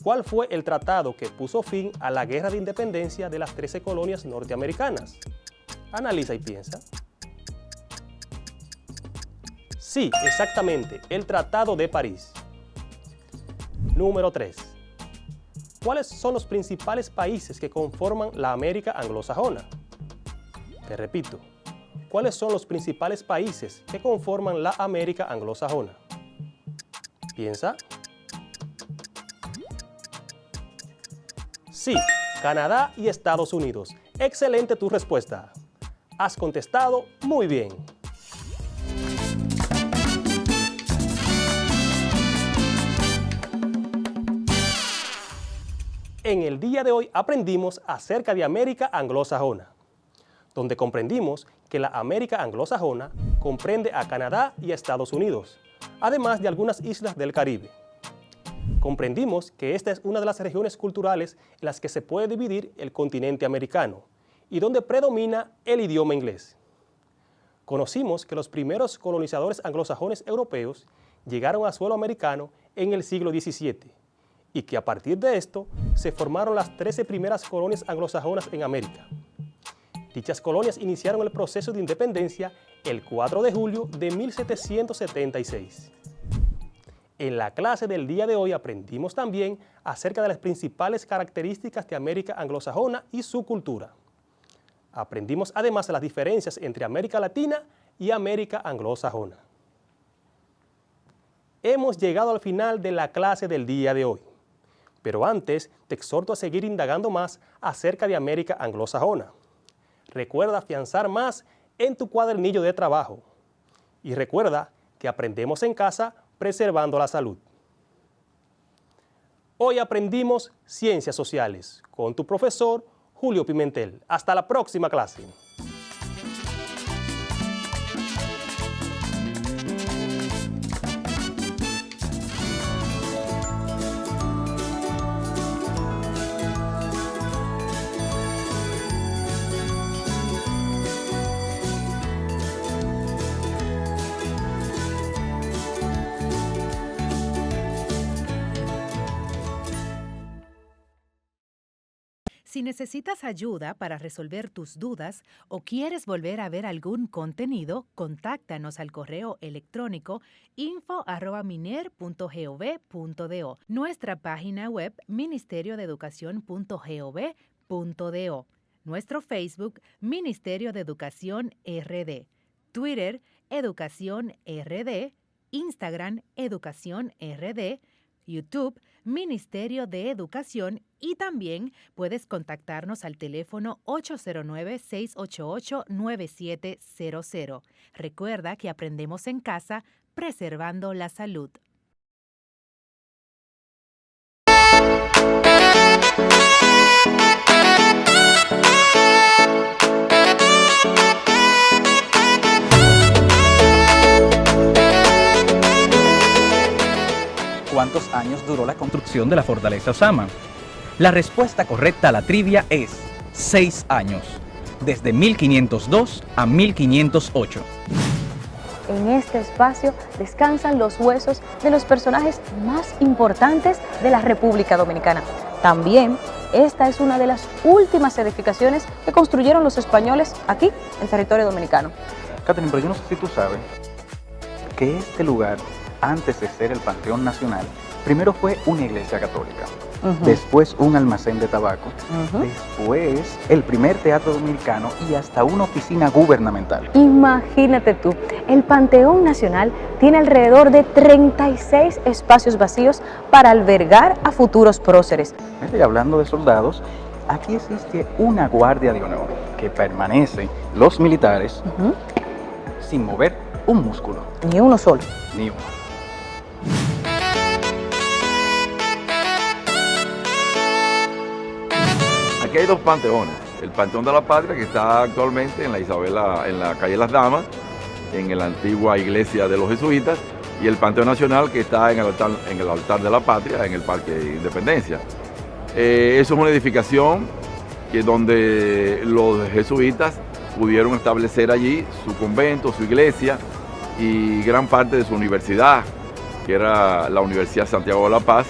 ¿cuál fue el tratado que puso fin a la guerra de independencia de las 13 colonias norteamericanas? Analiza y piensa. Sí, exactamente, el Tratado de París. Número 3. ¿Cuáles son los principales países que conforman la América anglosajona? Te repito, ¿cuáles son los principales países que conforman la América anglosajona? Piensa. Sí, Canadá y Estados Unidos. Excelente tu respuesta. Has contestado muy bien. En el día de hoy aprendimos acerca de América anglosajona, donde comprendimos que la América anglosajona comprende a Canadá y a Estados Unidos, además de algunas islas del Caribe. Comprendimos que esta es una de las regiones culturales en las que se puede dividir el continente americano y donde predomina el idioma inglés. Conocimos que los primeros colonizadores anglosajones europeos llegaron a suelo americano en el siglo XVII y que a partir de esto se formaron las 13 primeras colonias anglosajonas en América. Dichas colonias iniciaron el proceso de independencia el 4 de julio de 1776. En la clase del día de hoy aprendimos también acerca de las principales características de América anglosajona y su cultura. Aprendimos además las diferencias entre América Latina y América anglosajona. Hemos llegado al final de la clase del día de hoy, pero antes te exhorto a seguir indagando más acerca de América anglosajona. Recuerda afianzar más en tu cuadernillo de trabajo y recuerda que aprendemos en casa preservando la salud. Hoy aprendimos Ciencias Sociales con tu profesor Julio Pimentel. Hasta la próxima clase. Si necesitas ayuda para resolver tus dudas o quieres volver a ver algún contenido, contáctanos al correo electrónico info@miner.gov.do, nuestra página web ministeriodeeducacion.gov.do. Nuestro Facebook, Ministerio de Educación RD. Twitter, Educación RD. Instagram, Educación RD. YouTube, Ministerio de Educación, y también puedes contactarnos al teléfono 809-688-9700. Recuerda que aprendemos en casa, preservando la salud. ¿Cuántos años duró la construcción de la fortaleza Osama? La respuesta correcta a la trivia es 6 años, desde 1502 a 1508. En este espacio descansan los huesos de los personajes más importantes de la República Dominicana. También, esta es una de las últimas edificaciones que construyeron los españoles aquí, en territorio dominicano. Catherine, pero yo no sé si tú sabes que este lugar, antes de ser el Panteón Nacional, primero fue una iglesia católica, después un almacén de tabaco, después el primer teatro dominicano y hasta una oficina gubernamental. Imagínate tú, el Panteón Nacional tiene alrededor de 36 espacios vacíos para albergar a futuros próceres. Y hablando de soldados, aquí existe una guardia de honor que permanece los militares sin mover un músculo. Ni uno solo. Ni uno. Aquí hay dos panteones. El Panteón de la Patria, que está actualmente en la Isabela, en la calle Las Damas, en la antigua iglesia de los jesuitas, y el Panteón Nacional, que está en el altar de la Patria, en el Parque de Independencia. Eso es una edificación donde los jesuitas pudieron establecer allí su convento, su iglesia y gran parte de su universidad, que era la Universidad Santiago de la Paz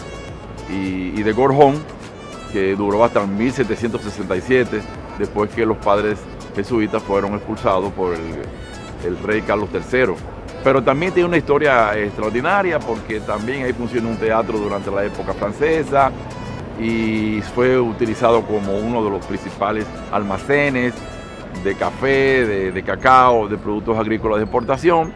y de Gorjón, que duró hasta 1767, después que los padres jesuitas fueron expulsados por el rey Carlos III. Pero también tiene una historia extraordinaria, porque también ahí funcionó un teatro durante la época francesa y fue utilizado como uno de los principales almacenes de café, de cacao, de productos agrícolas de exportación,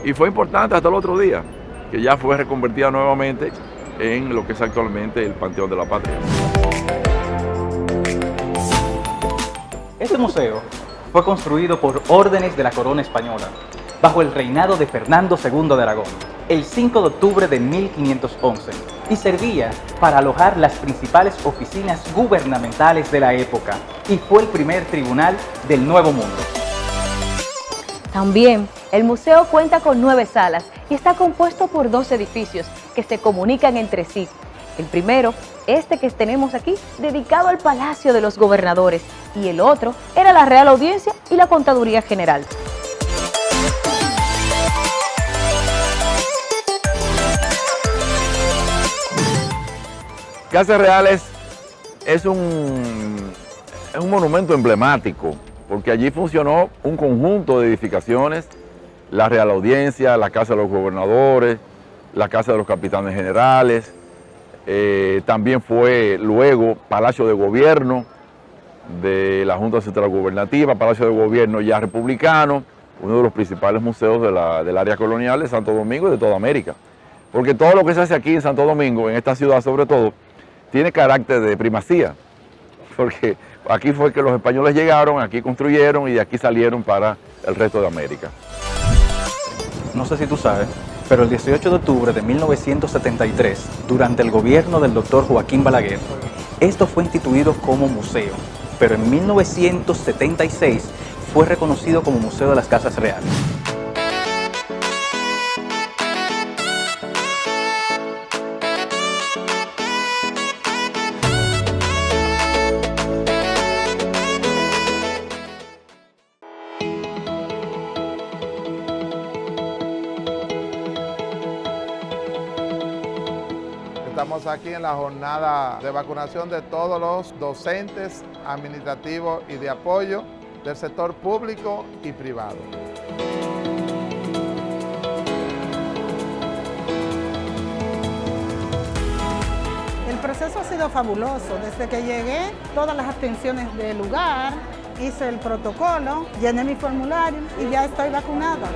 y fue importante hasta el otro día, que ya fue reconvertida nuevamente en lo que es actualmente el Panteón de la Patria. Este museo fue construido por órdenes de la corona española, bajo el reinado de Fernando II de Aragón, el 5 de octubre de 1511, y servía para alojar las principales oficinas gubernamentales de la época, y fue el primer tribunal del Nuevo Mundo. También, el museo cuenta con 9 salas y está compuesto por 2 edificios que se comunican entre sí. El primero, este que tenemos aquí, dedicado al Palacio de los Gobernadores, y el otro era la Real Audiencia y la Contaduría General. Casa Real es un monumento emblemático, porque allí funcionó un conjunto de edificaciones: la Real Audiencia, la Casa de los Gobernadores, la Casa de los Capitanes Generales, también fue luego Palacio de Gobierno de la Junta Central Gubernativa, Palacio de Gobierno ya republicano, uno de los principales museos del área colonial de Santo Domingo y de toda América. Porque todo lo que se hace aquí en Santo Domingo, en esta ciudad sobre todo, tiene carácter de primacía, porque aquí fue que los españoles llegaron, aquí construyeron y de aquí salieron para el resto de América. No sé si tú sabes, pero el 18 de octubre de 1973, durante el gobierno del doctor Joaquín Balaguer, esto fue instituido como museo, pero en 1976 fue reconocido como Museo de las Casas Reales. Estamos aquí en la jornada de vacunación de todos los docentes, administrativos y de apoyo del sector público y privado. El proceso ha sido fabuloso. Desde que llegué, todas las atenciones del lugar, hice el protocolo, llené mi formulario y ya estoy vacunada.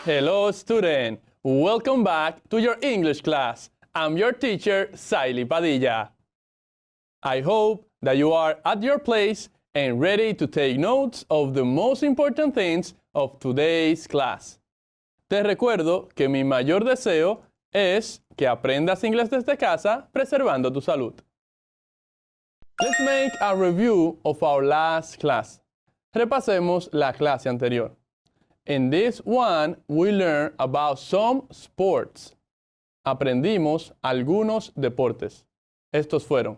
Hello, student. Welcome back to your English class. I'm your teacher, Saily Padilla. I hope that you are at your place and ready to take notes of the most important things of today's class. Te recuerdo que mi mayor deseo es que aprendas inglés desde casa preservando tu salud. Let's make a review of our last class. Repasemos la clase anterior. In this one, we learned about some sports. Aprendimos algunos deportes. Estos fueron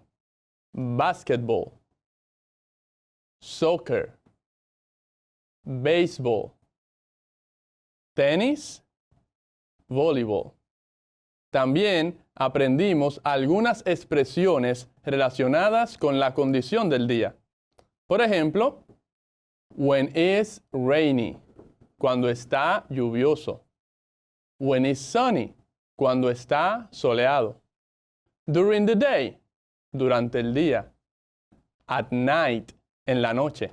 basketball, soccer, baseball, tenis, voleibol. También aprendimos algunas expresiones relacionadas con la condición del día. Por ejemplo, when it's rainy, cuando está lluvioso. When it's sunny, cuando está soleado. During the day, durante el día. At night, en la noche.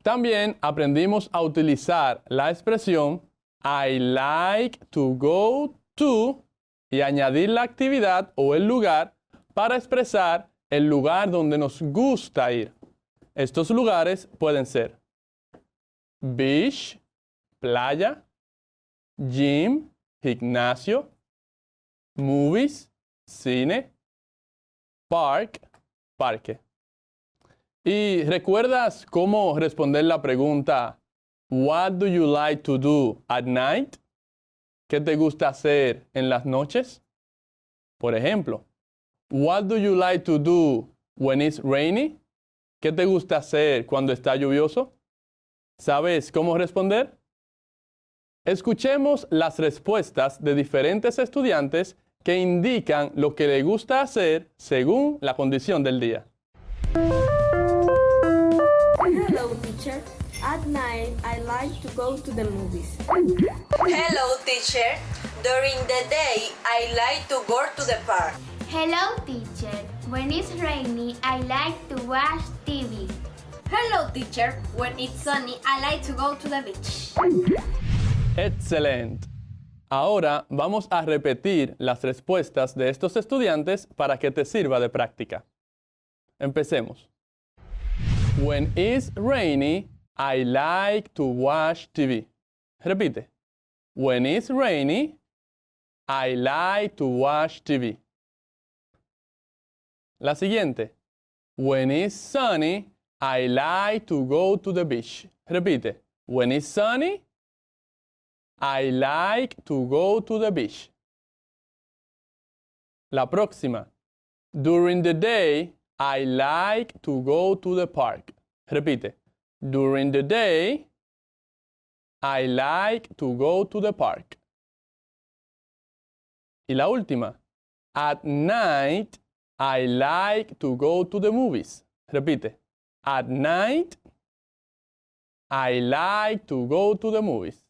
También aprendimos a utilizar la expresión I like to go to y añadir la actividad o el lugar para expresar el lugar donde nos gusta ir. Estos lugares pueden ser beach, playa, gym, gimnasio, movies, cine, park, parque. ¿Y recuerdas cómo responder la pregunta What do you like to do at night? ¿Qué te gusta hacer en las noches? Por ejemplo, What do you like to do when it's rainy? ¿Qué te gusta hacer cuando está lluvioso? ¿Sabes cómo responder? Escuchemos las respuestas de diferentes estudiantes que indican lo que les gusta hacer según la condición del día. Hello, teacher. At night, I like to go to the movies. Hello, teacher. During the day, I like to go to the park. Hello, teacher. When it's rainy, I like to watch TV. Hello, teacher. When it's sunny, I like to go to the beach. Excelente. Ahora vamos a repetir las respuestas de estos estudiantes para que te sirva de práctica. Empecemos. When it's rainy, I like to watch TV. Repite. When it's rainy, I like to watch TV. La siguiente. When it's sunny, I like to go to the beach. Repite. When it's sunny, I like to go to the beach. La próxima. During the day, I like to go to the park. Repite. During the day, I like to go to the park. Y la última. At night, I like to go to the movies. Repite. At night, I like to go to the movies.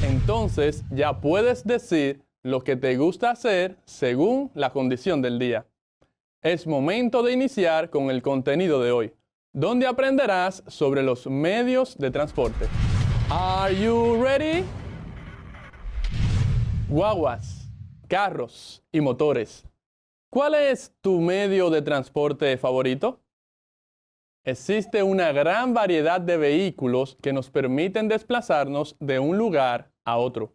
Entonces ya puedes decir lo que te gusta hacer según la condición del día. Es momento de iniciar con el contenido de hoy, donde aprenderás sobre los medios de transporte. Are you ready? Guaguas, carros y motores. ¿Cuál es tu medio de transporte favorito? Existe una gran variedad de vehículos que nos permiten desplazarnos de un lugar a otro.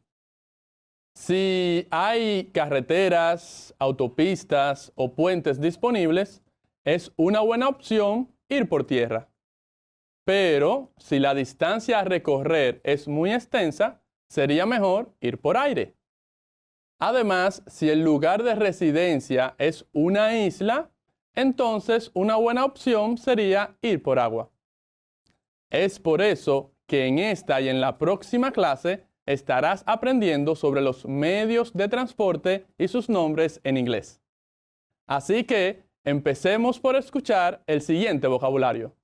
Si hay carreteras, autopistas o puentes disponibles, es una buena opción ir por tierra. Pero si la distancia a recorrer es muy extensa, sería mejor ir por aire. Además, si el lugar de residencia es una isla, entonces una buena opción sería ir por agua. Es por eso que en esta y en la próxima clase estarás aprendiendo sobre los medios de transporte y sus nombres en inglés. Así que empecemos por escuchar el siguiente vocabulario.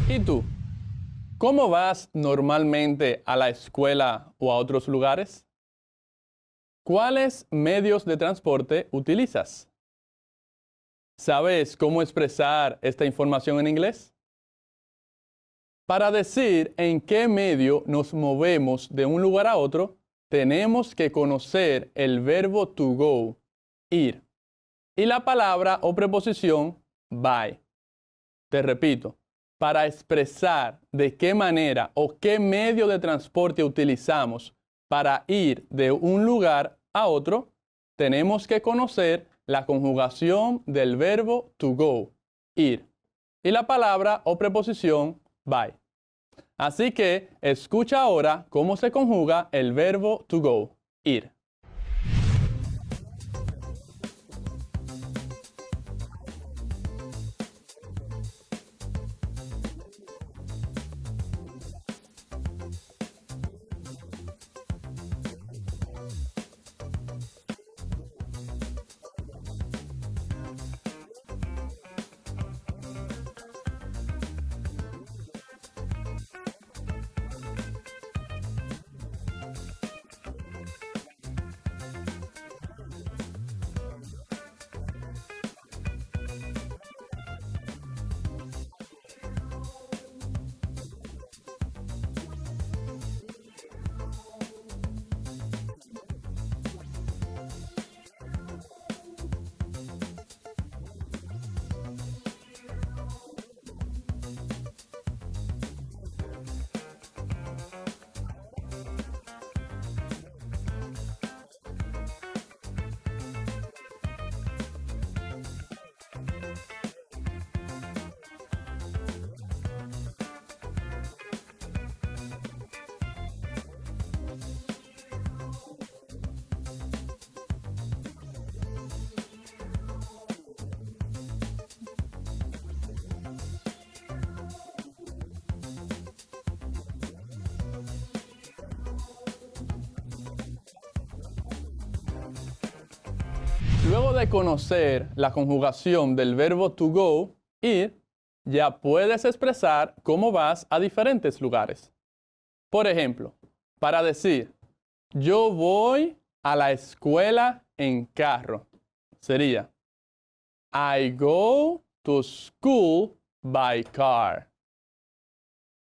¿Y tú? ¿Cómo vas normalmente a la escuela o a otros lugares? ¿Cuáles medios de transporte utilizas? ¿Sabes cómo expresar esta información en inglés? Para decir en qué medio nos movemos de un lugar a otro, tenemos que conocer el verbo to go, ir, y la palabra o preposición by. Te repito, para expresar de qué manera o qué medio de transporte utilizamos para ir de un lugar a otro, tenemos que conocer la conjugación del verbo to go, ir, y la palabra o preposición by. Así que escucha ahora cómo se conjuga el verbo to go, ir. Luego de conocer la conjugación del verbo to go, ir, ya puedes expresar cómo vas a diferentes lugares. Por ejemplo, para decir, yo voy a la escuela en carro, sería, I go to school by car.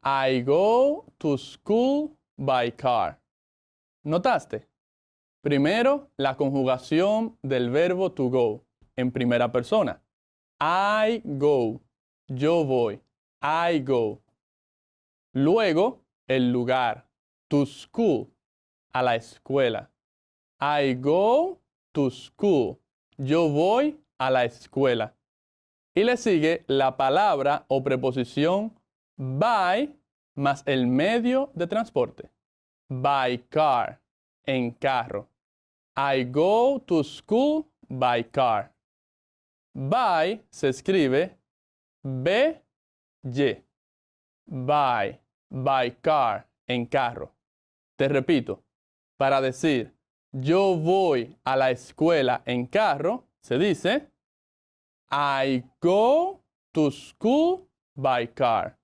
I go to school by car. ¿Notaste? Primero, la conjugación del verbo to go en primera persona. I go. Yo voy. I go. Luego, el lugar. To school. A la escuela. I go to school. Yo voy a la escuela. Y le sigue la palabra o preposición by más el medio de transporte. By car. En carro. I go to school by car. By se escribe B-Y. By car. En carro. Te repito, para decir yo voy a la escuela en carro, se dice I go to school by car.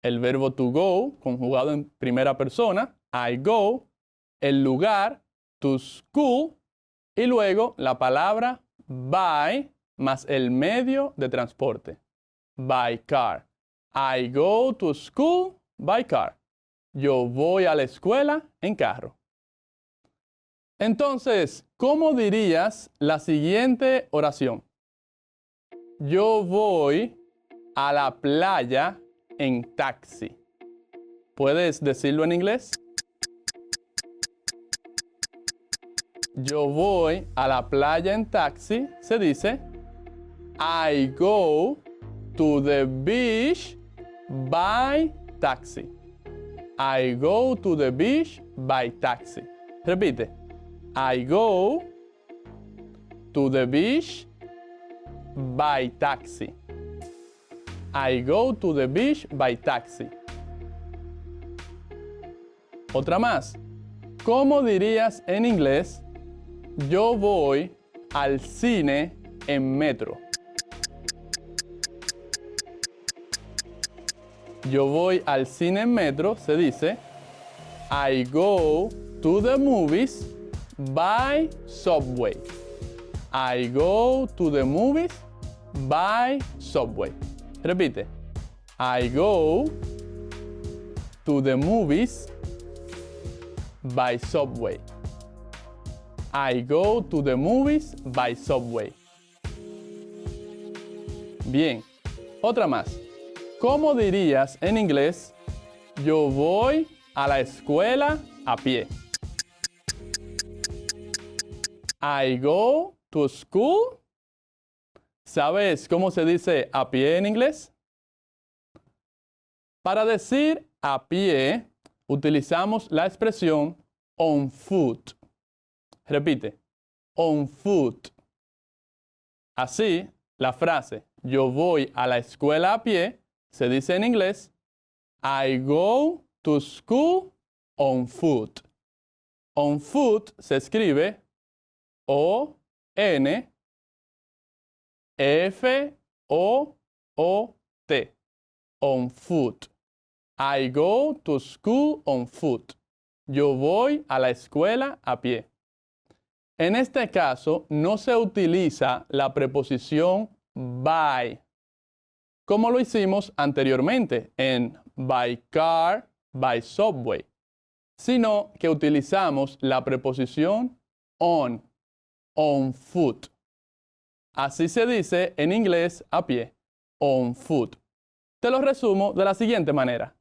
El verbo to go, conjugado en primera persona, I go, el lugar, to school, y luego la palabra by más el medio de transporte, by car. I go to school by car. Yo voy a la escuela en carro. Entonces, ¿cómo dirías la siguiente oración? Yo voy a la playa en taxi. ¿Puedes decirlo en inglés? Yo voy a la playa en taxi. Se dice I go to the beach by taxi. I go to the beach by taxi. Repite. I go to the beach by taxi. I go to the beach by taxi. Otra más. ¿Cómo dirías en inglés? Yo voy al cine en metro. Yo voy al cine en metro, se dice I go to the movies by subway. I go to the movies by subway. Repite. I go to the movies by subway. I go to the movies by subway. Bien, otra más. ¿Cómo dirías en inglés? Yo voy a la escuela a pie. I go to school. ¿Sabes cómo se dice a pie en inglés? Para decir a pie, utilizamos la expresión on foot. Repite, on foot. Así, la frase yo voy a la escuela a pie se dice en inglés I go to school on foot. On foot se escribe O-N-F-O-O-T. On foot. I go to school on foot. Yo voy a la escuela a pie. En este caso, no se utiliza la preposición by, como lo hicimos anteriormente en by car, by subway, sino que utilizamos la preposición on foot. Así se dice en inglés a pie, on foot. Te lo resumo de la siguiente manera.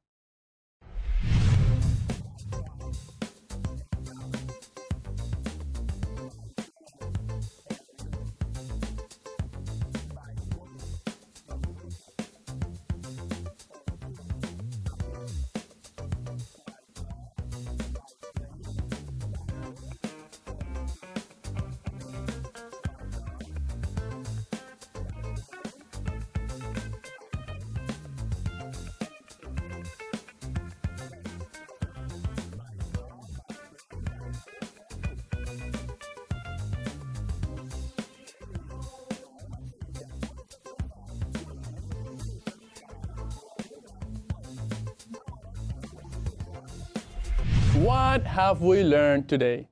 What have we learned today?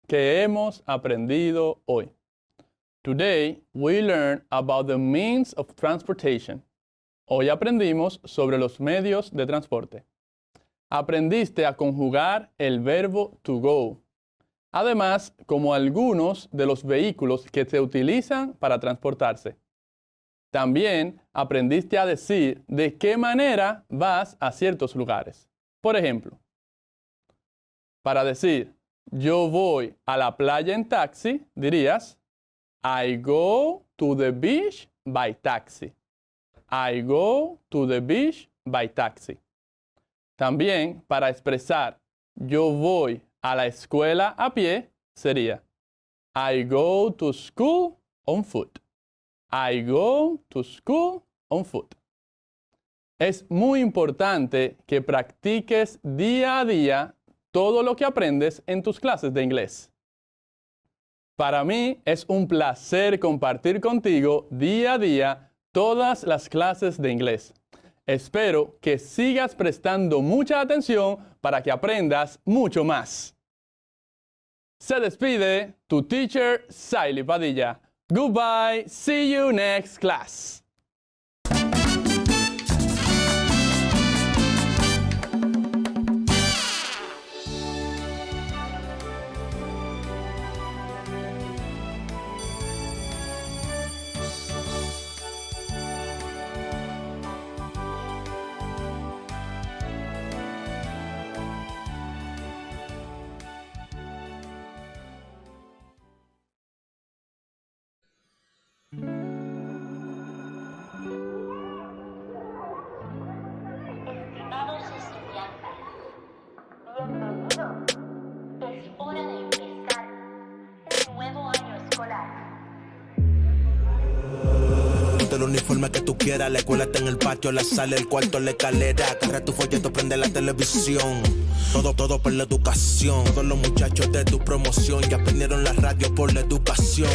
¿Qué hemos aprendido hoy? Today, we learn about the means of transportation. Hoy aprendimos sobre los medios de transporte. Aprendiste a conjugar el verbo to go. Además, como algunos de los vehículos que se utilizan para transportarse. También aprendiste a decir de qué manera vas a ciertos lugares. Por ejemplo, para decir yo voy a la playa en taxi, dirías I go to the beach by taxi. I go to the beach by taxi. También para expresar yo voy a la escuela a pie, sería I go to school on foot. I go to school on foot. Es muy importante que practiques día a día todo lo que aprendes en tus clases de inglés. Para mí es un placer compartir contigo día a día todas las clases de inglés. Espero que sigas prestando mucha atención para que aprendas mucho más. Se despide tu teacher, Saily Padilla. Goodbye, see you next class. Estimados estudiantes, bienvenidos. Es hora de empezar un nuevo año escolar. Ponte el uniforme que tú quieras, la escuela está en el patio, la sala, el cuarto, la escalera. Agarra tu folleto, prende la televisión. Todo por la educación. Todos los muchachos de tu promoción ya aprendieron la radio por la educación.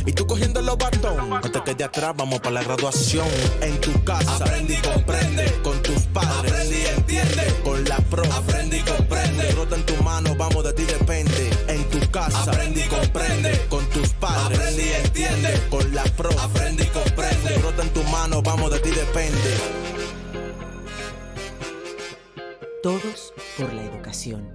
Y tú cogiendo los bastones, no te quedes atrás, vamos para la graduación. En tu casa, aprende y comprende. Con tus padres, aprende y entiende. Con la profe, aprende y comprende. Rota en tu mano, vamos, de ti depende. En tu casa, aprende y comprende. Con tus padres, aprende y entiende. Con la profe, aprende y comprende. Rota en tu mano, vamos, de ti depende. Todos por la educación.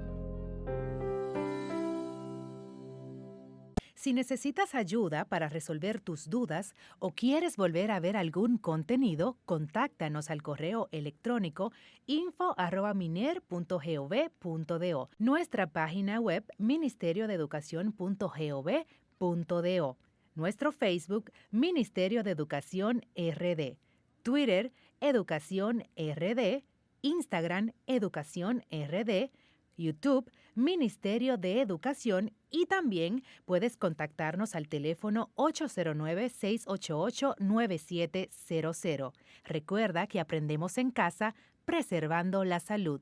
Si necesitas ayuda para resolver tus dudas o quieres volver a ver algún contenido, contáctanos al correo electrónico info@miner.gov.do, nuestra página web ministeriodeeducacion.gov.do, nuestro Facebook Ministerio de Educación RD, Twitter Educación RD, Instagram Educación RD, YouTube Ministerio de Educación, y también puedes contactarnos al teléfono 809-688-9700. Recuerda que aprendemos en casa, preservando la salud.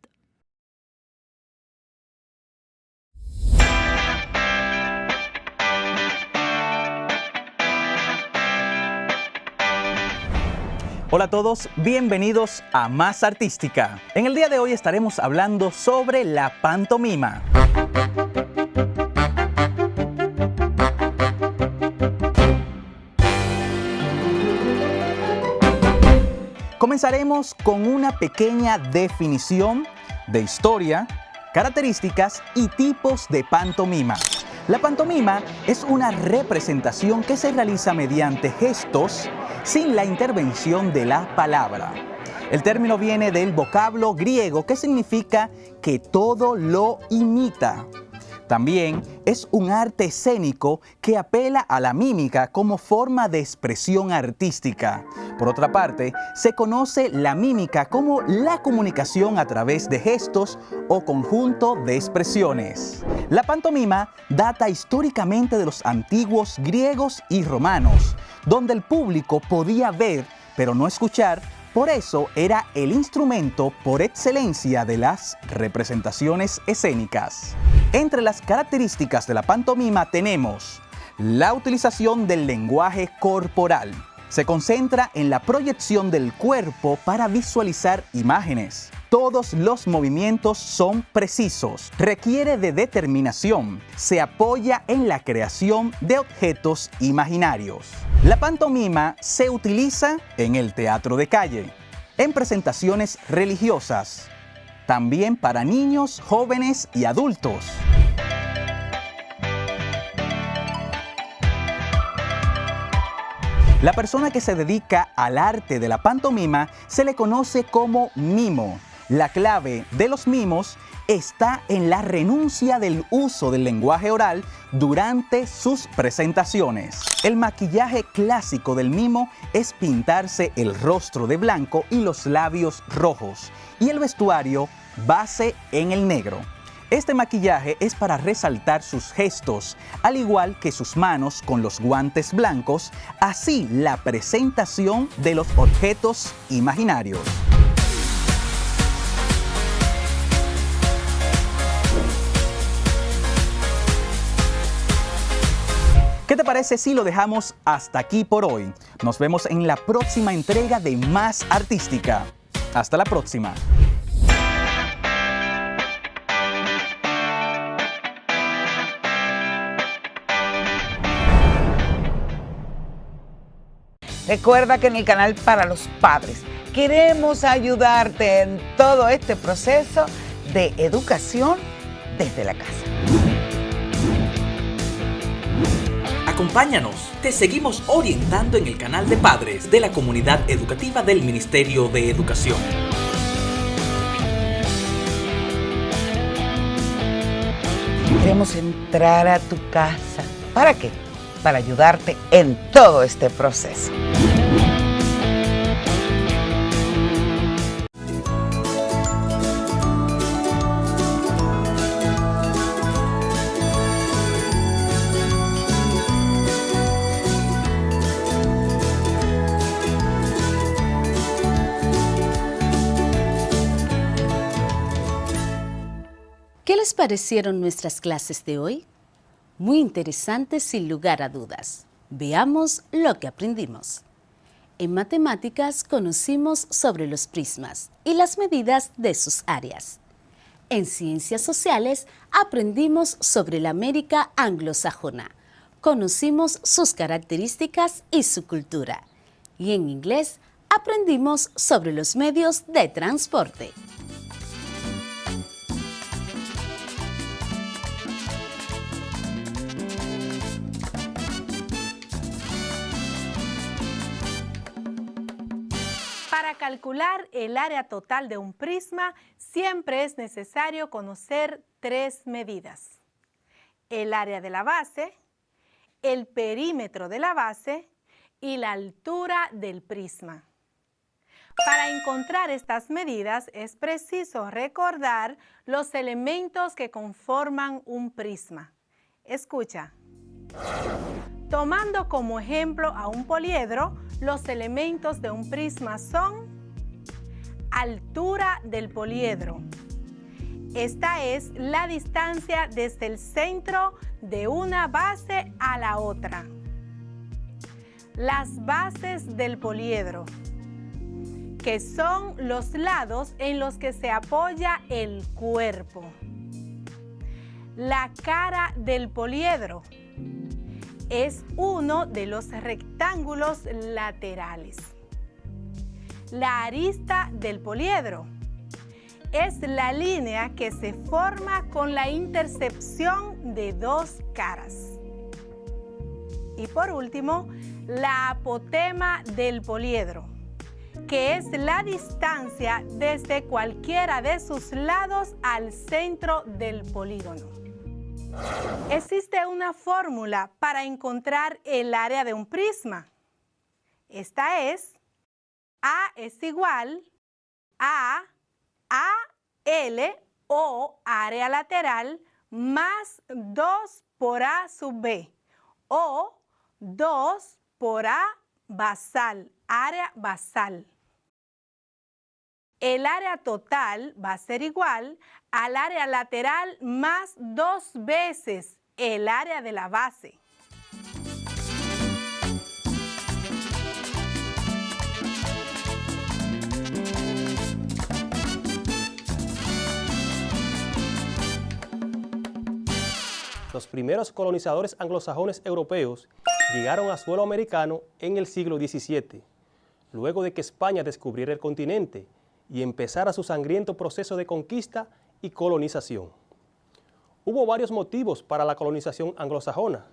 Hola a todos, bienvenidos a Más Artística. En el día de hoy estaremos hablando sobre la pantomima. Comenzaremos con una pequeña definición de historia, características y tipos de pantomima. La pantomima es una representación que se realiza mediante gestos sin la intervención de la palabra. El término viene del vocablo griego que significa que todo lo imita. También es un arte escénico que apela a la mímica como forma de expresión artística. Por otra parte, se conoce la mímica como la comunicación a través de gestos o conjunto de expresiones. La pantomima data históricamente de los antiguos griegos y romanos, donde el público podía ver, pero no escuchar. Por eso era el instrumento por excelencia de las representaciones escénicas. Entre las características de la pantomima tenemos la utilización del lenguaje corporal. Se concentra en la proyección del cuerpo para visualizar imágenes. Todos los movimientos son precisos, requiere de determinación, se apoya en la creación de objetos imaginarios. La pantomima se utiliza en el teatro de calle, en presentaciones religiosas, también para niños, jóvenes y adultos. La persona que se dedica al arte de la pantomima se le conoce como mimo. La clave de los mimos está en la renuncia del uso del lenguaje oral durante sus presentaciones. El maquillaje clásico del mimo es pintarse el rostro de blanco y los labios rojos, y el vestuario base en el negro. Este maquillaje es para resaltar sus gestos, al igual que sus manos con los guantes blancos, así la presentación de los objetos imaginarios. ¿Qué te parece si lo dejamos hasta aquí por hoy? Nos vemos en la próxima entrega de Más Artística. Hasta la próxima. Recuerda que en el canal para los padres queremos ayudarte en todo este proceso de educación desde la casa. Acompáñanos, te seguimos orientando en el canal de padres de la comunidad educativa del Ministerio de Educación. Queremos entrar a tu casa. ¿Para qué? Para ayudarte en todo este proceso. ¿Qué les parecieron nuestras clases de hoy? Muy interesantes sin lugar a dudas. Veamos lo que aprendimos. En matemáticas conocimos sobre los prismas y las medidas de sus áreas. En ciencias sociales aprendimos sobre la América anglosajona. Conocimos sus características y su cultura. Y en inglés aprendimos sobre los medios de transporte. Para calcular el área total de un prisma, siempre es necesario conocer tres medidas: el área de la base, el perímetro de la base y la altura del prisma. Para encontrar estas medidas es preciso recordar los elementos que conforman un prisma. Escucha. Tomando como ejemplo a un poliedro, los elementos de un prisma son: altura del poliedro. Esta es la distancia desde el centro de una base a la otra. Las bases del poliedro, que son los lados en los que se apoya el cuerpo. La cara del poliedro es uno de los rectángulos laterales. La arista del poliedro es la línea que se forma con la intercepción de dos caras. Y por último, la apotema del poliedro, que es la distancia desde cualquiera de sus lados al centro del polígono. Existe una fórmula para encontrar el área de un prisma. Esta es: A es igual a AL, o área lateral, más 2 por A sub B, o 2 por A basal, área basal. El área total va a ser igual al área lateral más 2 veces el área de la base. los primeros colonizadores anglosajones europeos llegaron a suelo americano en el siglo XVII, luego de que España descubriera el continente y empezara su sangriento proceso de conquista y colonización. Hubo varios motivos para la colonización anglosajona,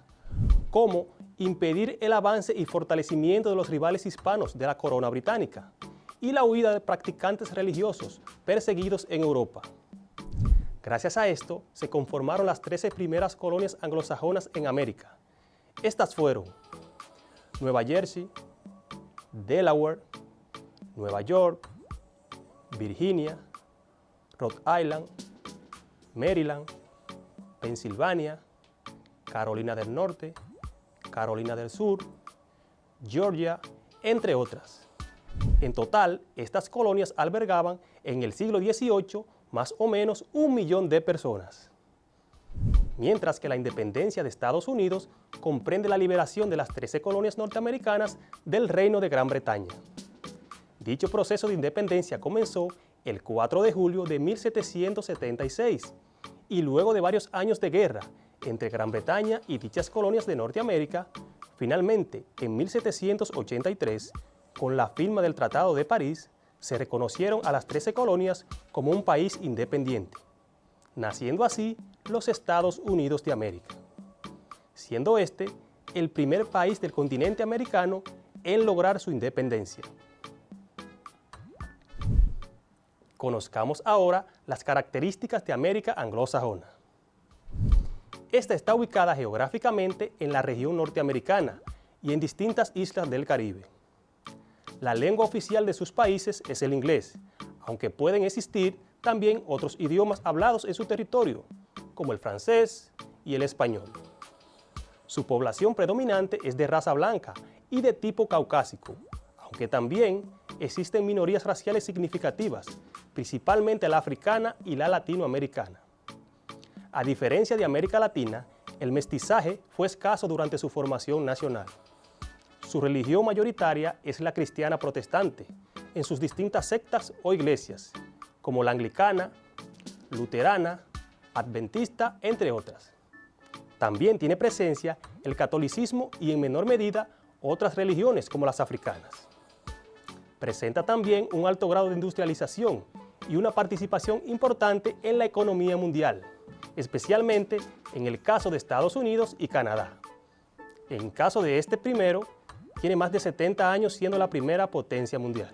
como impedir el avance y fortalecimiento de los rivales hispanos de la corona británica y la huida de practicantes religiosos perseguidos en Europa. Gracias a esto, se conformaron las 13 primeras colonias anglosajonas en América. Estas fueron Nueva Jersey, Delaware, Nueva York, Virginia, Rhode Island, Maryland, Pensilvania, Carolina del Norte, Carolina del Sur, Georgia, entre otras. En total, estas colonias albergaban en el siglo XVIII más o menos 1 millón de personas. Mientras que la independencia de Estados Unidos comprende la liberación de las 13 colonias norteamericanas del Reino de Gran Bretaña. Dicho proceso de independencia comenzó el 4 de julio de 1776 y luego de varios años de guerra entre Gran Bretaña y dichas colonias de Norteamérica, finalmente en 1783, con la firma del Tratado de París, se reconocieron a las 13 colonias como un país independiente, naciendo así los Estados Unidos de América, siendo este el primer país del continente americano en lograr su independencia. Conozcamos ahora las características de América anglosajona. Esta está ubicada geográficamente en la región norteamericana y en distintas islas del Caribe. La lengua oficial de sus países es el inglés, aunque pueden existir también otros idiomas hablados en su territorio, como el francés y el español. Su población predominante es de raza blanca y de tipo caucásico, aunque también existen minorías raciales significativas, principalmente la africana y la latinoamericana. A diferencia de América Latina, el mestizaje fue escaso durante su formación nacional. Su religión mayoritaria es la cristiana protestante, en sus distintas sectas o iglesias, como la anglicana, luterana, adventista, entre otras. También tiene presencia el catolicismo y en menor medida otras religiones como las africanas. Presenta también un alto grado de industrialización y una participación importante en la economía mundial, especialmente en el caso de Estados Unidos y Canadá. En caso de este primero, tiene más de 70 años siendo la primera potencia mundial.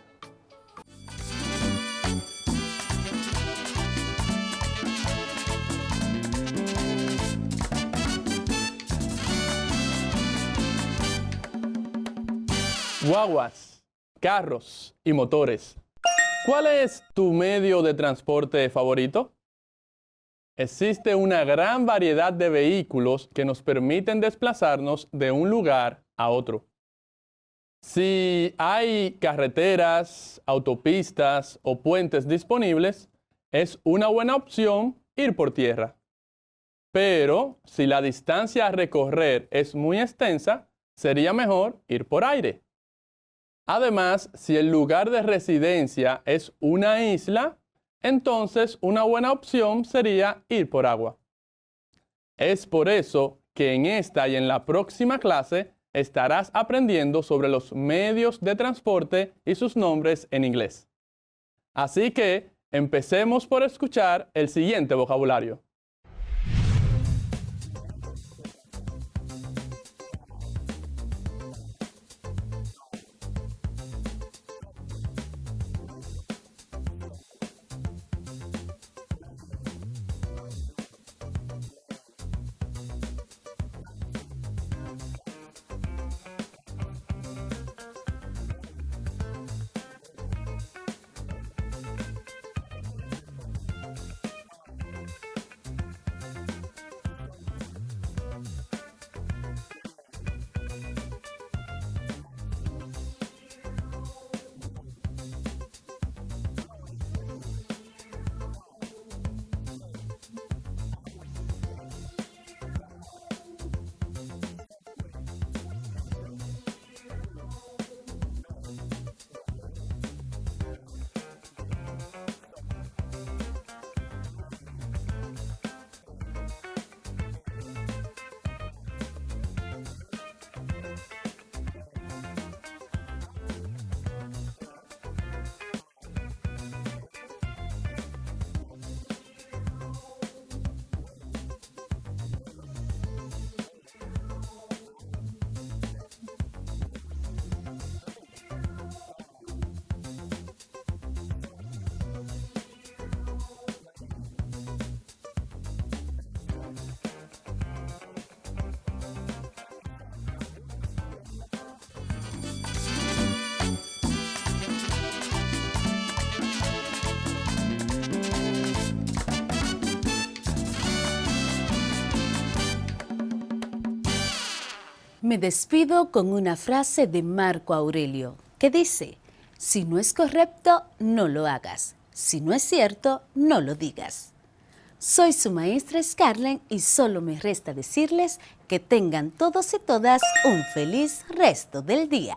Guaguas, carros y motores. ¿Cuál es tu medio de transporte favorito? Existe una gran variedad de vehículos que nos permiten desplazarnos de un lugar a otro. Si hay carreteras, autopistas o puentes disponibles, es una buena opción ir por tierra. Pero si la distancia a recorrer es muy extensa, sería mejor ir por aire. Además, si el lugar de residencia es una isla, entonces una buena opción sería ir por agua. Es por eso que en esta y en la próxima clase estarás aprendiendo sobre los medios de transporte y sus nombres en inglés. Así que empecemos por escuchar el siguiente vocabulario. Me despido con una frase de Marco Aurelio que dice: si no es correcto, no lo hagas. Si no es cierto, no lo digas. Soy su maestra Scarlett y solo me resta decirles que tengan todos y todas un feliz resto del día.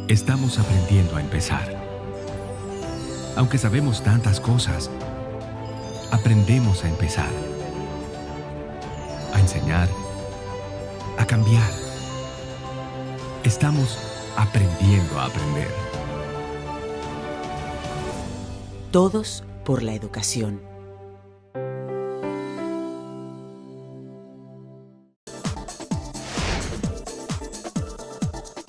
Estamos aprendiendo a empezar. Aunque sabemos tantas cosas, aprendemos a empezar. A enseñar, a cambiar. Estamos aprendiendo a aprender. Todos por la educación.